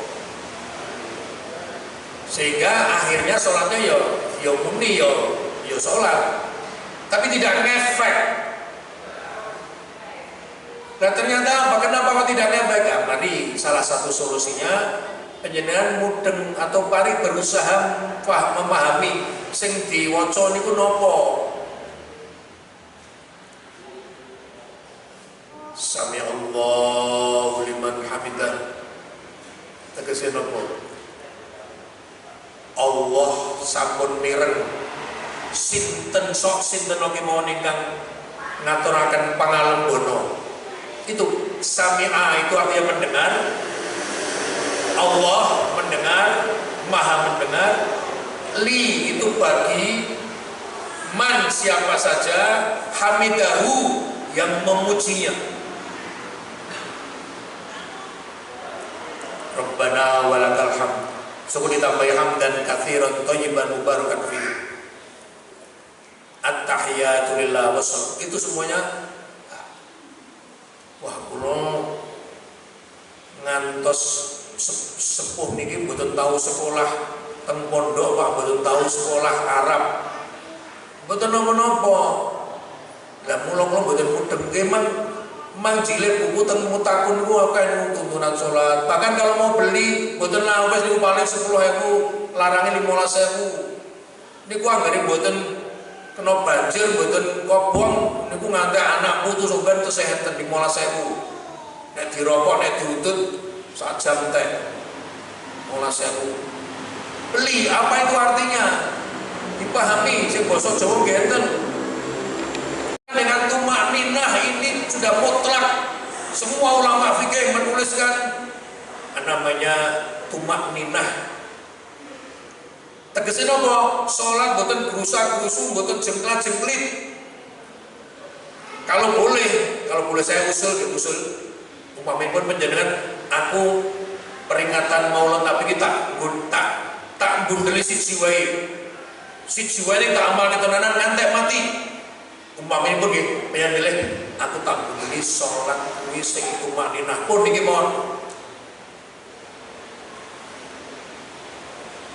Sehingga akhirnya sholatnya ya muni ya sholat, tapi tidak ngefek. Nah ternyata apa? Kenapa kok tidak ngefek? Ya, mari salah satu solusinya panjenengan mudeng atau pari berusaha memahami sing diwaca niku napa. Sami Allahu liman hamidah. Tegese napa? Allah sampun mireng sinten oke mawon ingkang ngaturaken pangalembono. Itu sami'a itu artinya mendengar. Allah mendengar, maha mendengar. Li itu bagi Man siapa saja hamidahu yang memujinya. Rabbana walakal hamd. Suku ditambahi hamdan katsiran thayyiban mubarakan fihi. At-tahiyatu lillah wassalam. Itu semuanya. Wah, kula ngantos sepuh niki mboten tahu sekolah teng pondok, Pak, mboten tahu sekolah Arab. Mboten napa-napa. Lah mula kula mboten mudeng keman mangjile buku teng mutakun niku akeh tuntunan salat. Bahkan kalau mau beli mboten lawas niku paling 10.000, larange 15.000. Niku anggere mboten kena banjir, mboten kobong niku nganti anak putu sampean kesehatan 15.000. Nek dirokok, nek diutut sak jam teh 15.000. Beli, apa itu artinya? Dipahami, sing basa Jawa ngeten. Dengan tumak ninah ini sudah mutlak. Semua ulama fikih menuliskan namanya tumak ninah. Tegesé napa? Salat boten gerusak-gerusu, boten jengklat-jengklit. Kalau boleh saya usul, umpamipun panjenengan aku peringatan Maulid Nabi kita tak bundeli siji wae. Siji wae tak amal ketenanan ngantek mati. Umpamipun nggih, pengen milih aku tak bundeli salat kuwi sing tumak ninah pun niki mawon.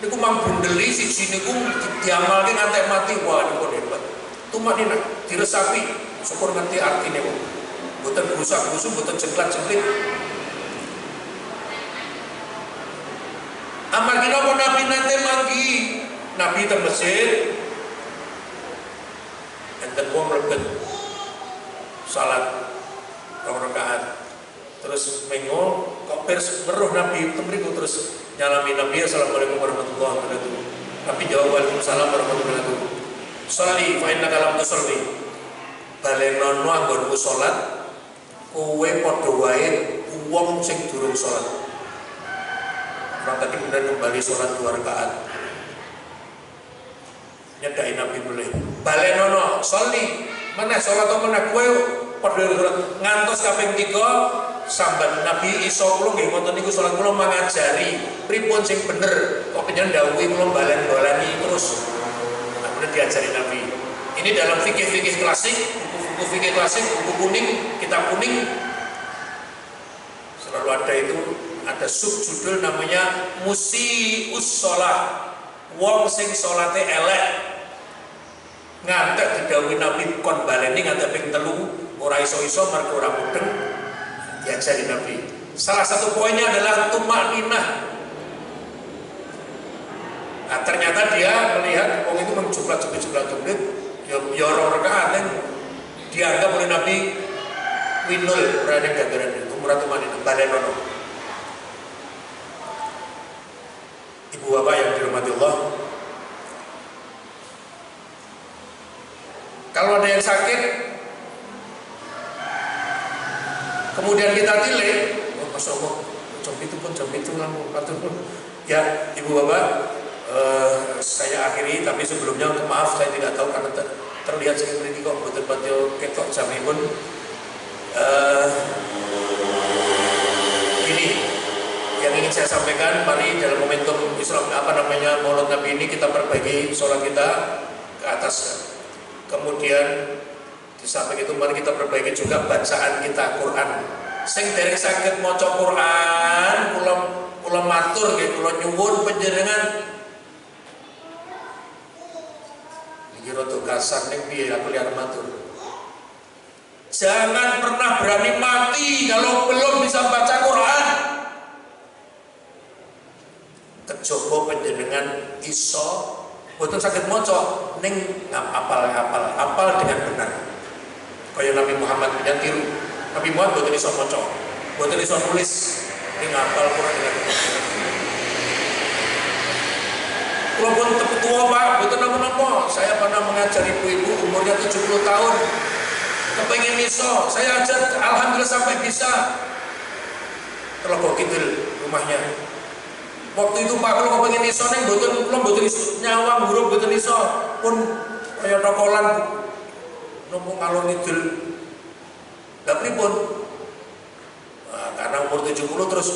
Niku mang bundeli siji niku diamalke ngantek mati. Wah, niku hebat. Tumak ninah diresapi, syukur ngerti artine kok. Mboten gerusak-gerusu, mboten jengklat-jengklit. Amargi napa Nabi nate manggi? Nabi teng masjid enten wong mlebet salat 2 rakaat. Terus mengo kok pers weruh Nabi temriku terus nyalami Nabi, assalamualaikum warahmatullahi wabarakatuh. Nabi jawab waalaikumsalam warahmatullahi wabarakatuh. Sholli fa innaka lam tusolli. Balenono anggonku salat kowe padha wae wong sing durung salat. Maka kemudian kembali salat 2 rakaat. Nyedai Nabi boleh. Balenono sholli meneh salat apa meneh kowe padha ngantos kaping 3 sambat Nabi iso kula nggih ngoten niku salat kula mangajari pripun sing bener kok panjenengan dawuhi kula balen-balani terus. Kemudian diajari Nabi. Ini dalam fikih-fikih klasik, buku-buku fikih klasik, buku kuning, kitab kuning selalu ada itu, ada subjudul namanya musiius shalah. Wong sing salate elek. Ngantek didhawuhi Nabi kon baleni ngantek ping 3 ora iso-iso mergo ora mudeng. Diajari Nabi. Salah satu poinnya adalah tumak ninah. Nah, ternyata dia melihat orang itu menjumlah-jumlah ya orang rakaat dianggap oleh Nabi winul berada gambaran itu murah tumak ninah balenono. Ibu bapak yang dirahmati Allah, kalau ada yang sakit kemudian kita tilai, oh masya Allah, jam itu langsung ya ibu bapak, saya akhiri, tapi sebelumnya untuk maaf saya tidak tahu karena terlihat seperti ini kok betul-betul ketok jam pun. Ini yang ingin saya sampaikan, mari dalam momentum Islam Maulid Nabi ini kita perbaiki sholat kita ke atas. Kemudian di samping itu mari kita perbaiki juga bacaan kita Quran. Sing dereng saged maca Quran, kula matur nggih, kula nyuwun panjenengan. Iki rada kasar ning piye aku lihat matur. Jangan pernah berani mati kalau belum bisa baca Quran. Kejaba panjenengan iso boten saged maca ning apal dengan benar. Kaya Nabi Muhammad yang tiru. Nabi Muhammad boten iso maca, boten iso nulis ning apal Quran dengan benar. Kula pun tua Pak, boten napa-napa. Saya pernah mengajar ibu-ibu umurnya 70 tahun. Kepengen iso, saya ajar alhamdulillah sampai bisa. Teloko kidul rumahnya. Waktu itu Pak, kalau kepengen iso neng boten iso nyawang huruf boten iso pun kaya tokolan nopo ngalor ngidul. Lah pripun? Nah, karena umur 70 terus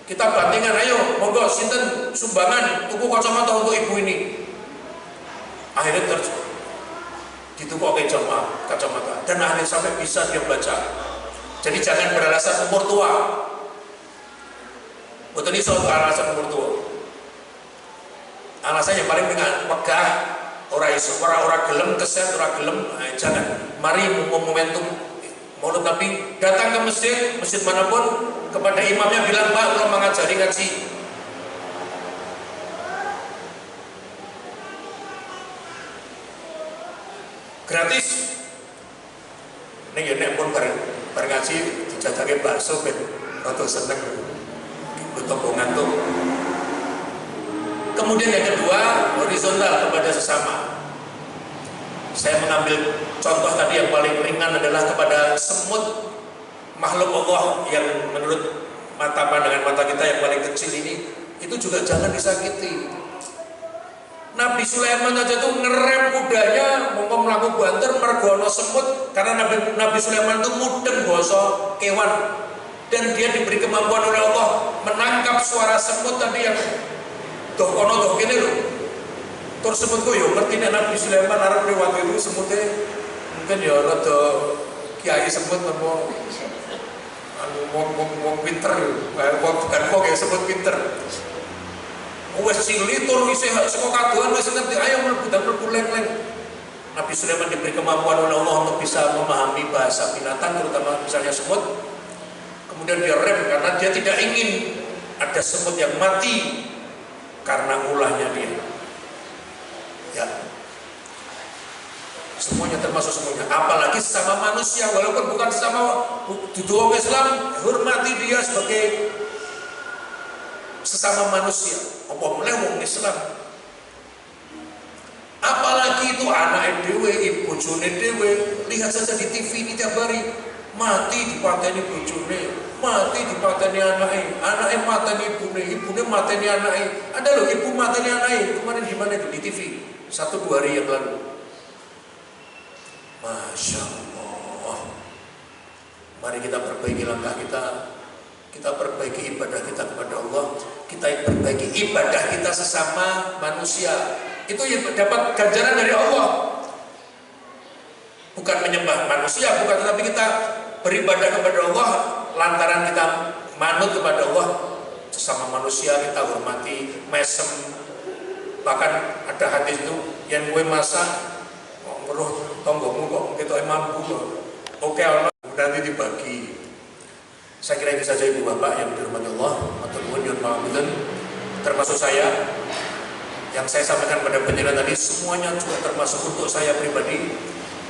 kita bandingkan, ayo monggo sinten sumbangan tuku kacamata untuk ibu ini. Akhirnya ditukok ke kacamata dan akhirnya sampai bisa dia baca. Jadi jangan beralasan umur tua. Betul ini soal alasan umur tua. Alasannya paling dengan megah, orang gelem keset, orang gelem, jangan. Mari momentum Maulid Nabi, datang ke masjid manapun, kepada imamnya bilang, Pak, belum mengajari ngaji. Gratis. Ini ya nek pun bareng ngaji dijajake bakso ben rada seneng. Tombongan tuh. Kemudian yang kedua, horizontal kepada sesama. Saya mengambil contoh tadi yang paling ringan adalah kepada semut, makhluk Allah yang menurut mata pandangan mata kita yang paling kecil ini, itu juga jangan disakiti. Nabi Sulaiman aja tuh ngerem kudanya mau melakukan banter mergono semut karena Nabi Sulaiman itu mudeng basa kewan dan dia diberi kemampuan oleh Allah menangkap suara semut tadi yang doh kono doh kene lho. Terus semutku yo ngerti nek Nabi Sulaiman arep lewat itu semutnya mungkin ya rada kiai semut apa wong pinter bukan kok ya semut pinter. Wes cilik tur isih saka kaduan wis ngerti ayo mlebu leng-leng. Nabi Sulaiman diberi kemampuan oleh Allah untuk bisa memahami bahasa binatang terutama misalnya semut. Kemudian dia rem karena dia tidak ingin ada semut yang mati karena ulahnya dia. Ya. Semuanya termasuk semuanya, apalagi sesama manusia walaupun bukan sesama dudu Islam, hormati dia sebagai sesama manusia. Apa meneh wong Islam. Apalagi itu anak dewe, ibu bojone dewe, lihat saja di TV ini tiap hari mati dipateni bojone, mati dipateni anake mateni ibune mateni anake. Ada loh ibu mateni anake kemarin di mana itu di TV 1-2 hari yang lalu. Masya Allah. Mari kita perbaiki langkah kita perbaiki ibadah kita kepada Allah, kita perbaiki ibadah kita sesama manusia. Itu yang dapat ganjaran dari Allah. Bukan menyembah manusia, bukan, tetapi kita beribadah kepada Allah lantaran kita manut kepada Allah. Sesama manusia kita hormati, mesem. Bahkan ada hadis itu yang gue masak ngeruh tonggomu kok kita mampu. Oke, Allah nanti dibagi. Saya kira itu saja ibu bapak yang dirahmati Allah. Matur nuwun nyuwun pangapunten. Termasuk saya yang saya sampaikan pada penjelasan tadi semuanya juga termasuk untuk saya pribadi.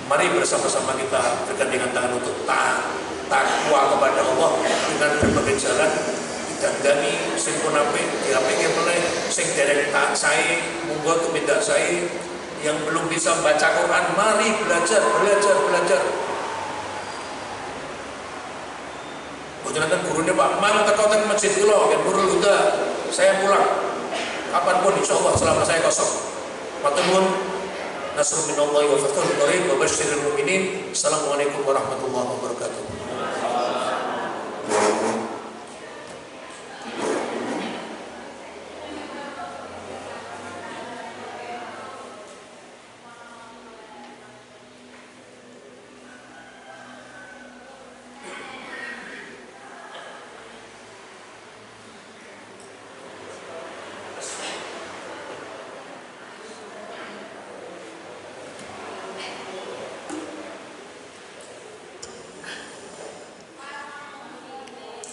Mari bersama-sama kita bergandengan tangan untuk takwa kepada Allah dengan berbagai jalan. Didandani sing pun apik, diapike meneh sing dereng tak sae, monggo tumindak sae. Yang belum bisa baca Quran, mari belajar. Bojonan gurunya Pak Mang teko teng masjid kula kan Nurul Huda. Saya pulang. Kapanpun insyaallah selama saya kosong. Matur nuwun. Nasrul minallahi wa fathul qarib wa basyiril mu'minin. Assalamualaikum warahmatullahi wabarakatuh.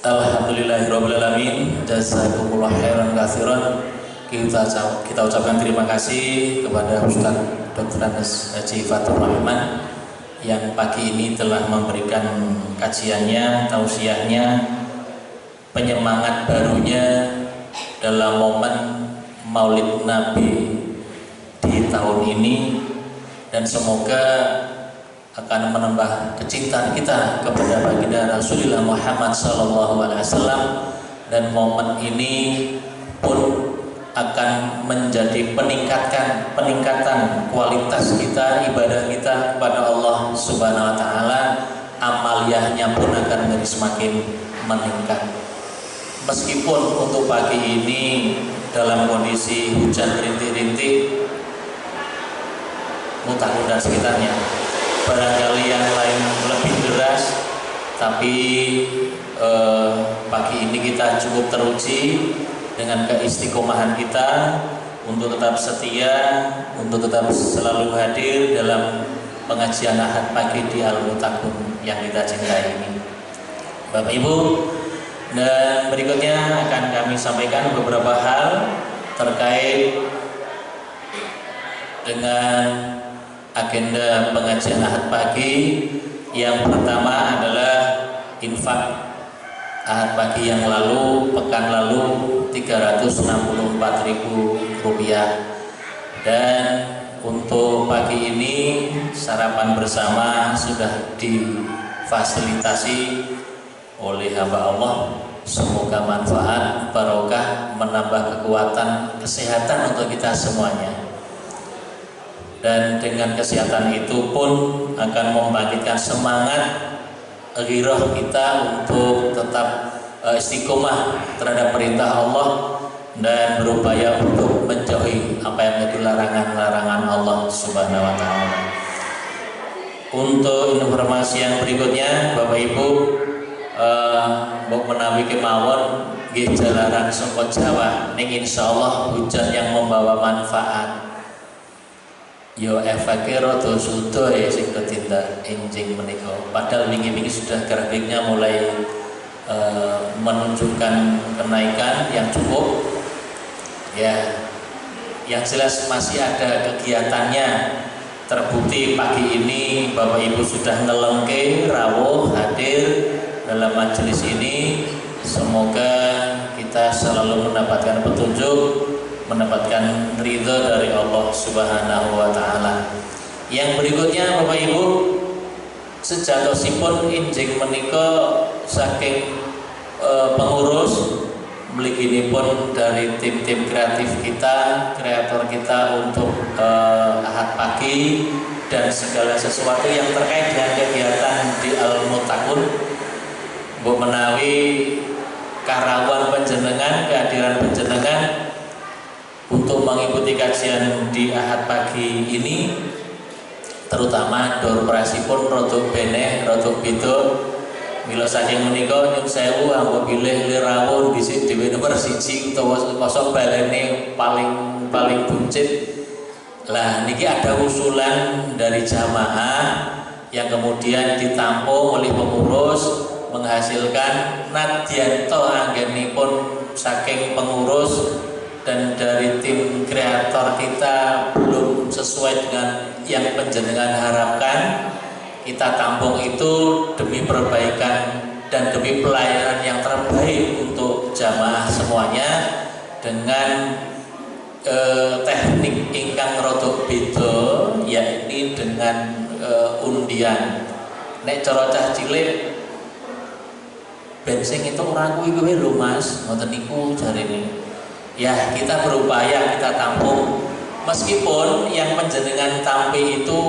Alhamdulillahirrahmanirrahim. Jazakumullah khairan katsiran. Kita ucapkan terima kasih kepada Ustaz Dr. Andes Haji Fatur Rahman yang pagi ini telah memberikan kajiannya, tausiahnya, penyemangat barunya dalam momen Maulid Nabi di tahun ini, dan semoga akan menambah kecintaan kita kepada baginda Rasulullah Muhammad SAW, dan momen ini pun akan menjadi peningkatan kualitas kita, ibadah kita kepada Allah Subhanahu wa taala, amaliyahnya pun akan menjadi semakin meningkat. Meskipun untuk pagi ini dalam kondisi hujan rintik-rintik Mutakun dan sekitarnya, barangkali yang lain lebih deras, tapi pagi ini kita cukup teruji dengan keistiqomahan kita untuk tetap setia, untuk tetap selalu hadir dalam pengajian Ahad pagi di Al-Mutakun yang kita cintai ini. Bapak Ibu, dan berikutnya akan kami sampaikan beberapa hal terkait dengan agenda pengajian Ahad pagi. Yang pertama adalah infak Ahad pagi yang lalu, pekan lalu, Rp364.000. Dan untuk pagi ini sarapan bersama sudah difasilitasi oleh hamba Allah. Semoga manfaat, barokah, menambah kekuatan, kesehatan untuk kita semuanya. Dan dengan kesehatan itu pun akan membangkitkan semangat ghirah kita untuk tetap istiqomah terhadap perintah Allah dan berupaya untuk menjauhi apa yang menjadi larangan-larangan Allah Subhanahu wa taala. Untuk informasi yang berikutnya, Bapak Ibu, mbok menawi kemawon nggih jalaran saka Jawa ning insyaallah hujan yang membawa manfaat. Yo efeke rada suda ya sing ketindak enjing menika. Padahal wingi-wingi sudah grafiknya mulai menunjukkan kenaikan yang cukup. Ya, yang jelas masih ada kegiatannya. Terbukti pagi ini Bapak Ibu sudah ngelengke rawuh hadir dalam majelis ini. Semoga kita selalu mendapatkan petunjuk, mendapatkan ridha dari Allah Subhanahu wa taala. Yang berikutnya Bapak Ibu, sejatosipun injing menika saking pengurus mliginipun dari tim-tim kreatif kita, kreator kita untuk Ahad pagi dan segala sesuatu yang terkait dengan kegiatan di Al-Mutakun. Mbok menawi karawan panjenengan, kehadiran panjenengan untuk mengikuti kajian di Ahad pagi ini, terutama dorprasipun rodok beneh, rodok beda. Mila saking menika nyun sewu anggo pilih lirawuh dhisik dhewe nomor 1 utawa kosok balene paling buncit. Lah niki ada usulan dari jamaah yang kemudian ditampung oleh pengurus menghasilkan nadyanto anggenipun saking pengurus dan dari tim kreator kita belum sesuai dengan yang panjenengan harapkan, kita tampung itu demi perbaikan dan demi pelayanan yang terbaik untuk jamaah semuanya dengan teknik ingkang rada beda, yakni dengan undian. Nek cara cah cilik bensin itu orang kuwi lho Mas, ngoten niku jarene. Ya, kita berupaya kita tampung meskipun yang panjenengan tampi itu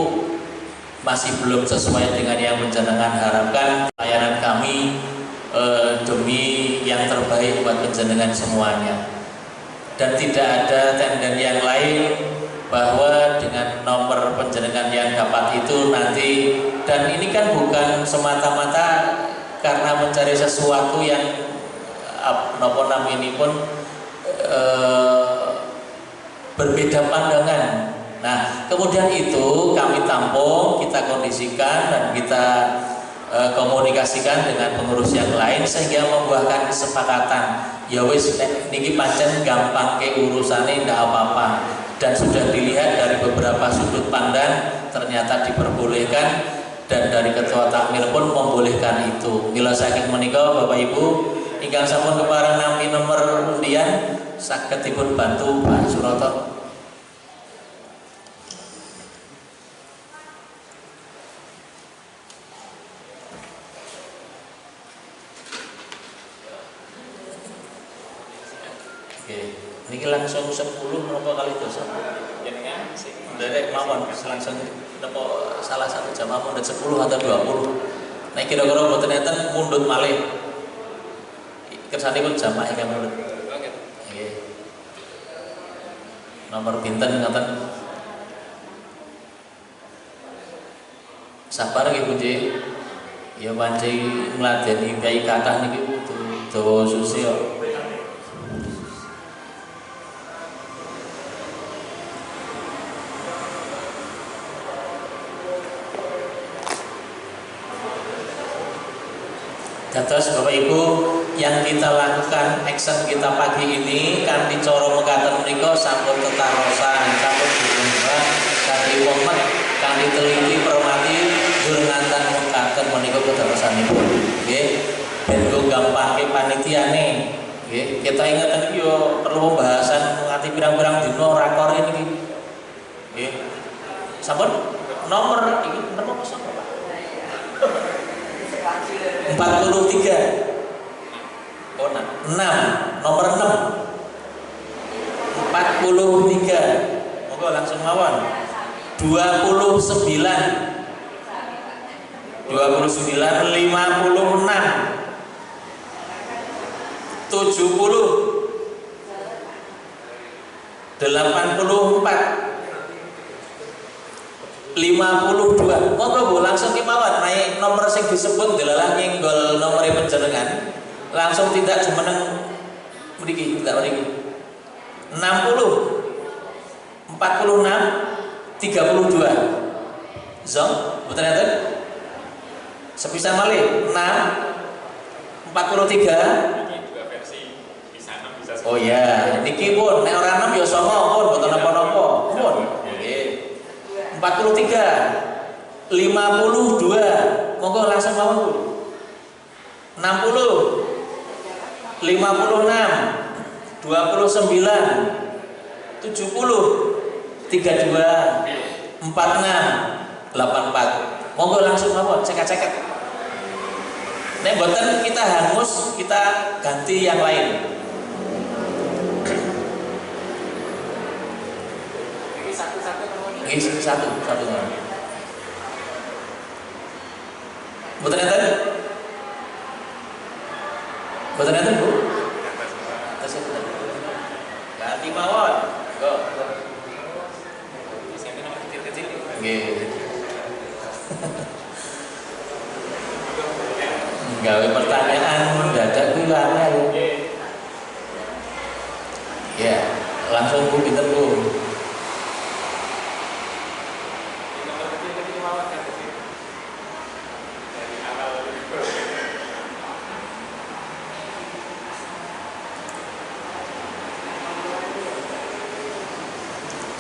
masih belum sesuai dengan yang panjenengan harapkan. Pelayanan kami demi yang terbaik buat panjenengan semuanya. Dan tidak ada tenden yang lain bahwa dengan nomor panjenengan yang dapat itu nanti, dan ini kan bukan semata-mata karena mencari sesuatu yang napa naminipun berbeda pandangan. Nah, kemudian itu kami tampung, kita kondisikan dan kita komunikasikan dengan pengurus yang lain sehingga membuahkan kesepakatan. Ya wis niki pancen gampang ke urusane ndak apa-apa, dan sudah dilihat dari beberapa sudut pandang ternyata diperbolehkan dan dari ketua takmir pun membolehkan itu. Mila saking menika Bapak Ibu ingkang sampun kepareng nampi nomor undian saged dipun bantu Pak Suroto. Oke. Niki langsung 10 menapa kali dosa. Jenengan sing nderek mawon langsung napa salah satu jamaah mundut 10 atau 20. Nek kira-kira mboten enten mundut malih. Kersanipun jamaah ingkang mundut. Oke. Nggih. Nomor pinten ngoten? Sabar nggih Bu Nggih. Ya pancing ngladeni kiai kathah niki kudu dawa susi kok. Dados Bapak Ibu, yang kita lakukan action kita pagi ini kan dicara mekaten menika sampun tetarosan, sampun diundang, kanthi momen, kanthi teliti permati jurnatan mekaten menika kedarosanipun. Nggih, ben kok gampangke panitiane. Nggih, kita ingat iki yo perlu pembahasan nganti pirang-pirang dina rakor niki. Nggih. Sampun nomor iki nomor apa Pak? 43. Oh, 6. Nomor 6. 43. Monggo langsung mawon. 29. 56. 70. 84. 52. Monggo Bu langsung kemawon naik nomor sing disebut delalah nyenggol nomor panjenengan. Langsung tidak jumeneng mriki, tidak mriki. 60 46 32. Zong, mboten enten? Sepisan malih 6 43. Ini dua versi, bisa 6 bisa 10. Oh ya, niki pun nek ora 6 ya 9 pun mboten napa-napa. Pun. 43 52. Monggo langsung mawon Bu. 60 56 29 70 32 46 84. Monggo langsung mawon ceket-ceket. Nek mboten kita hangus, kita ganti yang lain. Satu. Mboten enten? Mboten enten, Bu? Atas itu. Ganti mawon. Go. Sing nomor kecil-kecil. Nggih. Gawe pertanyaan mendadak kuwi angel. Ya, langsung Bu pinter Bu.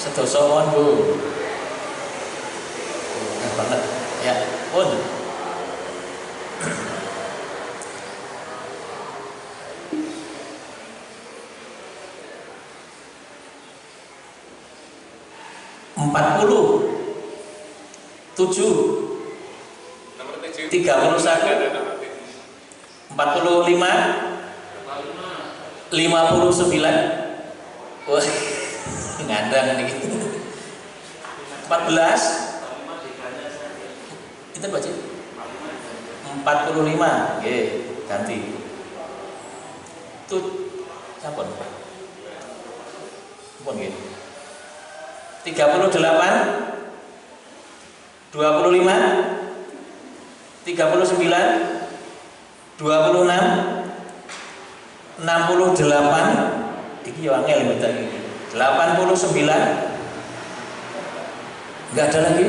Sedoso mohon Bu. Nah banget ya pun. Tujuh 31 45 59 wah ngandang nih 14 itu baca 45 oke ganti tuh sampun pun gitu 38 25 39 26 68 iki yo angel mbeta iki 89 enggak ada lagi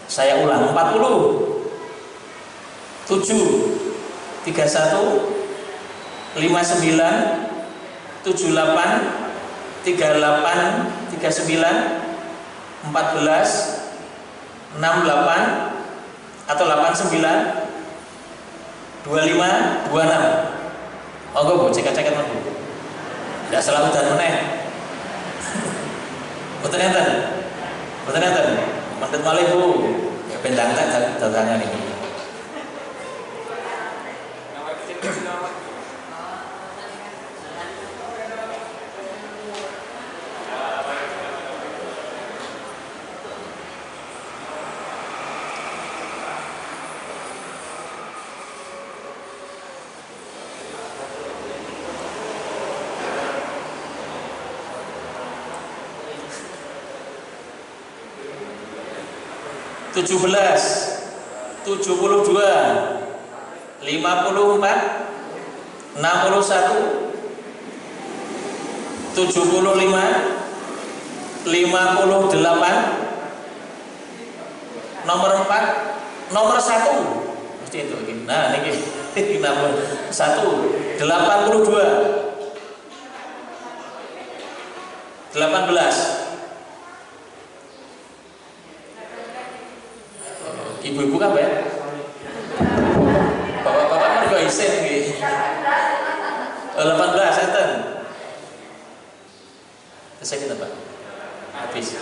saya ulang 40 7 31 59 78 38 39 14 68 atau 89 25 26. Monggo Bu ceket-ceket Bu. Tidak selalu dan meneh. Mboten enten. Mboten enten. Mendhet malih Bu. Ya pendang tak datanya niki. 17, 72, 54, 61, 75, 58, nomor 4, nomor 1 mesti itu. Nah ini nomor 1, 82, 18. Ibu-ibu kan ya? Bapak-bapak kan juga isen gitu. 18 enten. Saya kita Pak. Habis.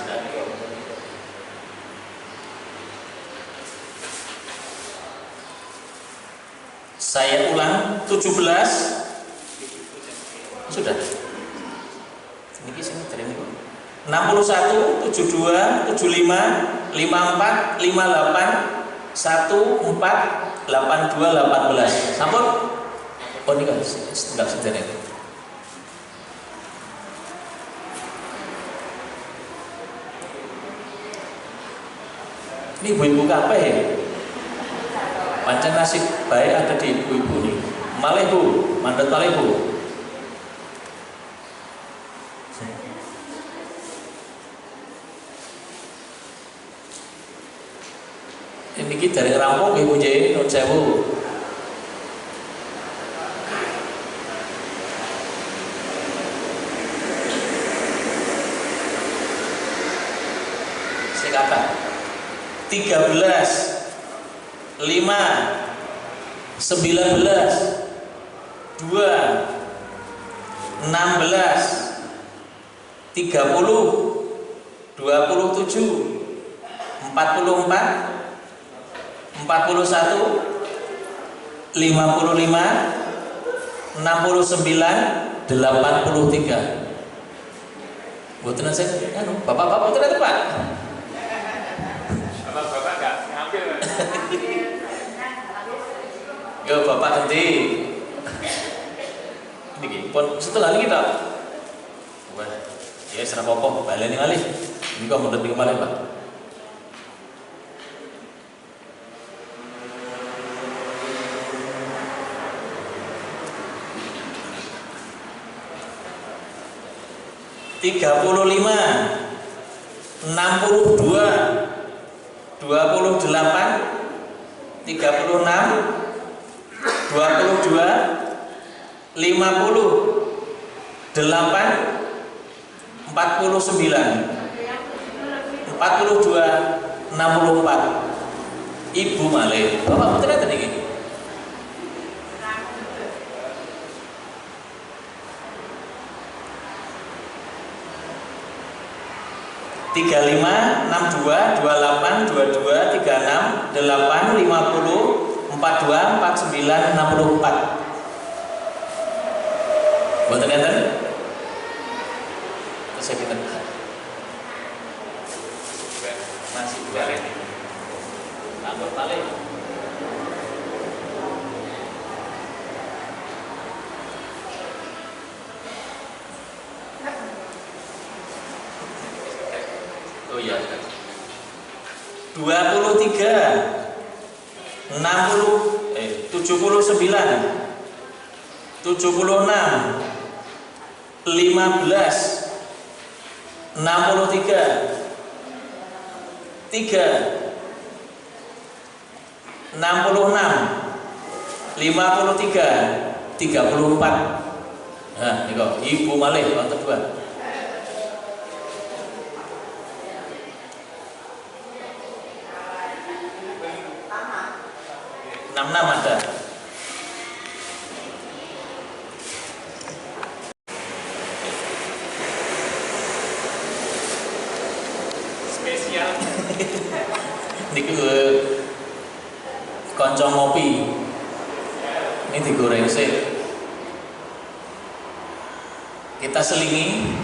Saya ulang 17. Sudah. Ini sini dari ini. 61, 72, 75, 54, 58, 14, 82, 18. Sampun? Oh ini kan enggak sederhana. Ini ibu-ibu apa ya? Pancen nasib baik ada di ibu-ibu nih. Malih Bu, mandat malih Bu. Ini kita dari rampung Ibu J, Nun Sewu. Saya kata 13, 5, 19, 2, 16, 30, 27, 44, 41, 55, 69, 83. Buatan saya, bapak-bapak itu Pak. Bapak nggak ngambil. Yo bapak nanti. Ini pun setelah ini kita. Wah, ya serap apa? Baleni malih. Ini kok mundur kembali Pak. Tiga puluh lima, 62, 28, 36, 22, 50, 8, 49, 42, 64. Ibu malih. Bapak putra tadi ini. Tiga lima, 62, 28, 22, 36, 8, 50, 42, 49, 64. Buat enten? Saya kita masih balik. Tambah balik. Oh iya. 23, 60, 79, 76, 15, 63, 3, 66, 53, 34. Nah, ini kok ibu malih wonten dua. 66 ada. Spesial. Niku kanca ngopi. Ini digoreng sih. Kita selingi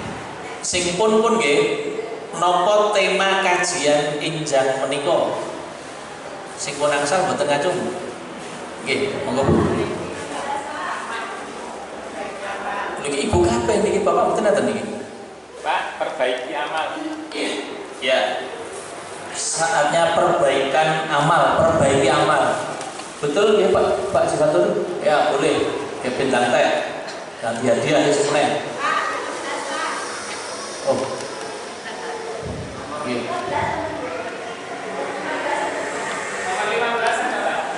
sing pun nggih napa tema kajian injang menika. Sing pun angsal mboten ngacung. Nggih, monggo Bu. Niki ibu kabeh niki Bapak mboten nenten niki. Pak, perbaiki amal. Ya. saatnya perbaikan amal, perbaiki amal. Betul ya Pak Sifatul? Ya boleh. Ya bintang teh. Ganti hadiah ya sebenarnya. Oh. Oke.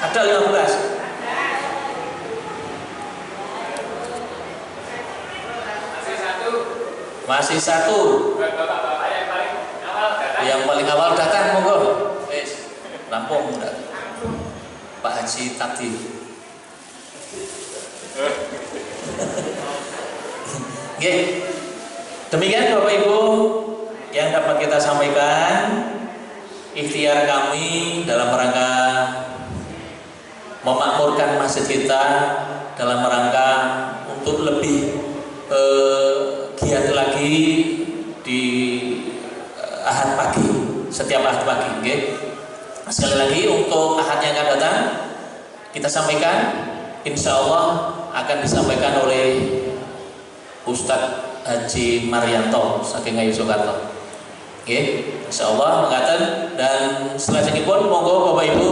Ada 15. Masih satu. Yang paling awal datang monggo. Lampung udah. Pak Haji Tati. Oke. Demikian Bapak Ibu yang dapat kita sampaikan, ikhtiar kami dalam rangka memakmurkan masjid kita, dalam rangka untuk lebih giat lagi di Ahad pagi, setiap Ahad pagi. Okay? Sekali lagi untuk Ahad yang akan datang kita sampaikan, insya Allah akan disampaikan oleh Ustadz Haji Marianto saking Ayu Soekarto. Okay? Insya Allah mengatakan, dan setelah ini pun monggo Bapak Ibu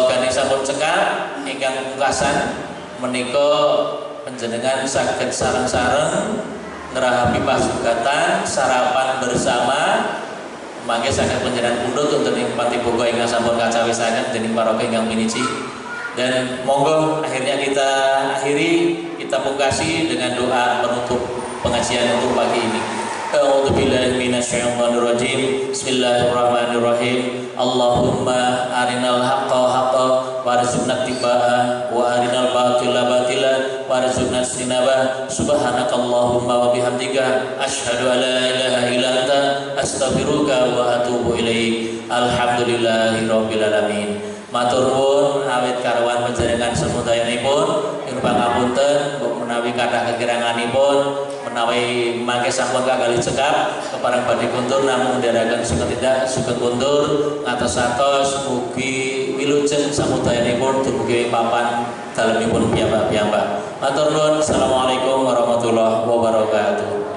gandeng sampun cekap ingkang pungkasan menika panjenengan saged sareng-sareng ngerahapi pasugatan sarapan bersama mangke saged panjenengan pundhut untuk nikmati boga ingkang sampun kacawisaken dening paroke ingkang piniji. Dan monggo akhirnya kita akhiri, kita pungkasi dengan doa penutup pengajian untuk pagi ini. A'udzu billahi minasyaitonir rajim. Bismillahirrahmanirrahim. Allahumma arinal haqqo haqqan warzuqna ittiba'ah wa arinal batila batila warzuqna ijtinabah. Subhanakallahumma wa bihamdika asyhadu an la ilaha illa anta astaghfiruka wa atubu ilaik. Alhamdulillahirabbil alamin. Matur nuwun awit karuan panjenengan semudayanipun nyuwun pangapunten menawi kathah kekiranganipun, menawi mangke sampun kagali cekap kepareng badhe kuntur namung ndherekaken suketindak sugeng kuntur ngatos-atos mugi wilujeng samudayanipun dumugi papan dalemipun piyambak-piyambak. Matur nuwun. Assalamualaikum warahmatullahi wabarakatuh.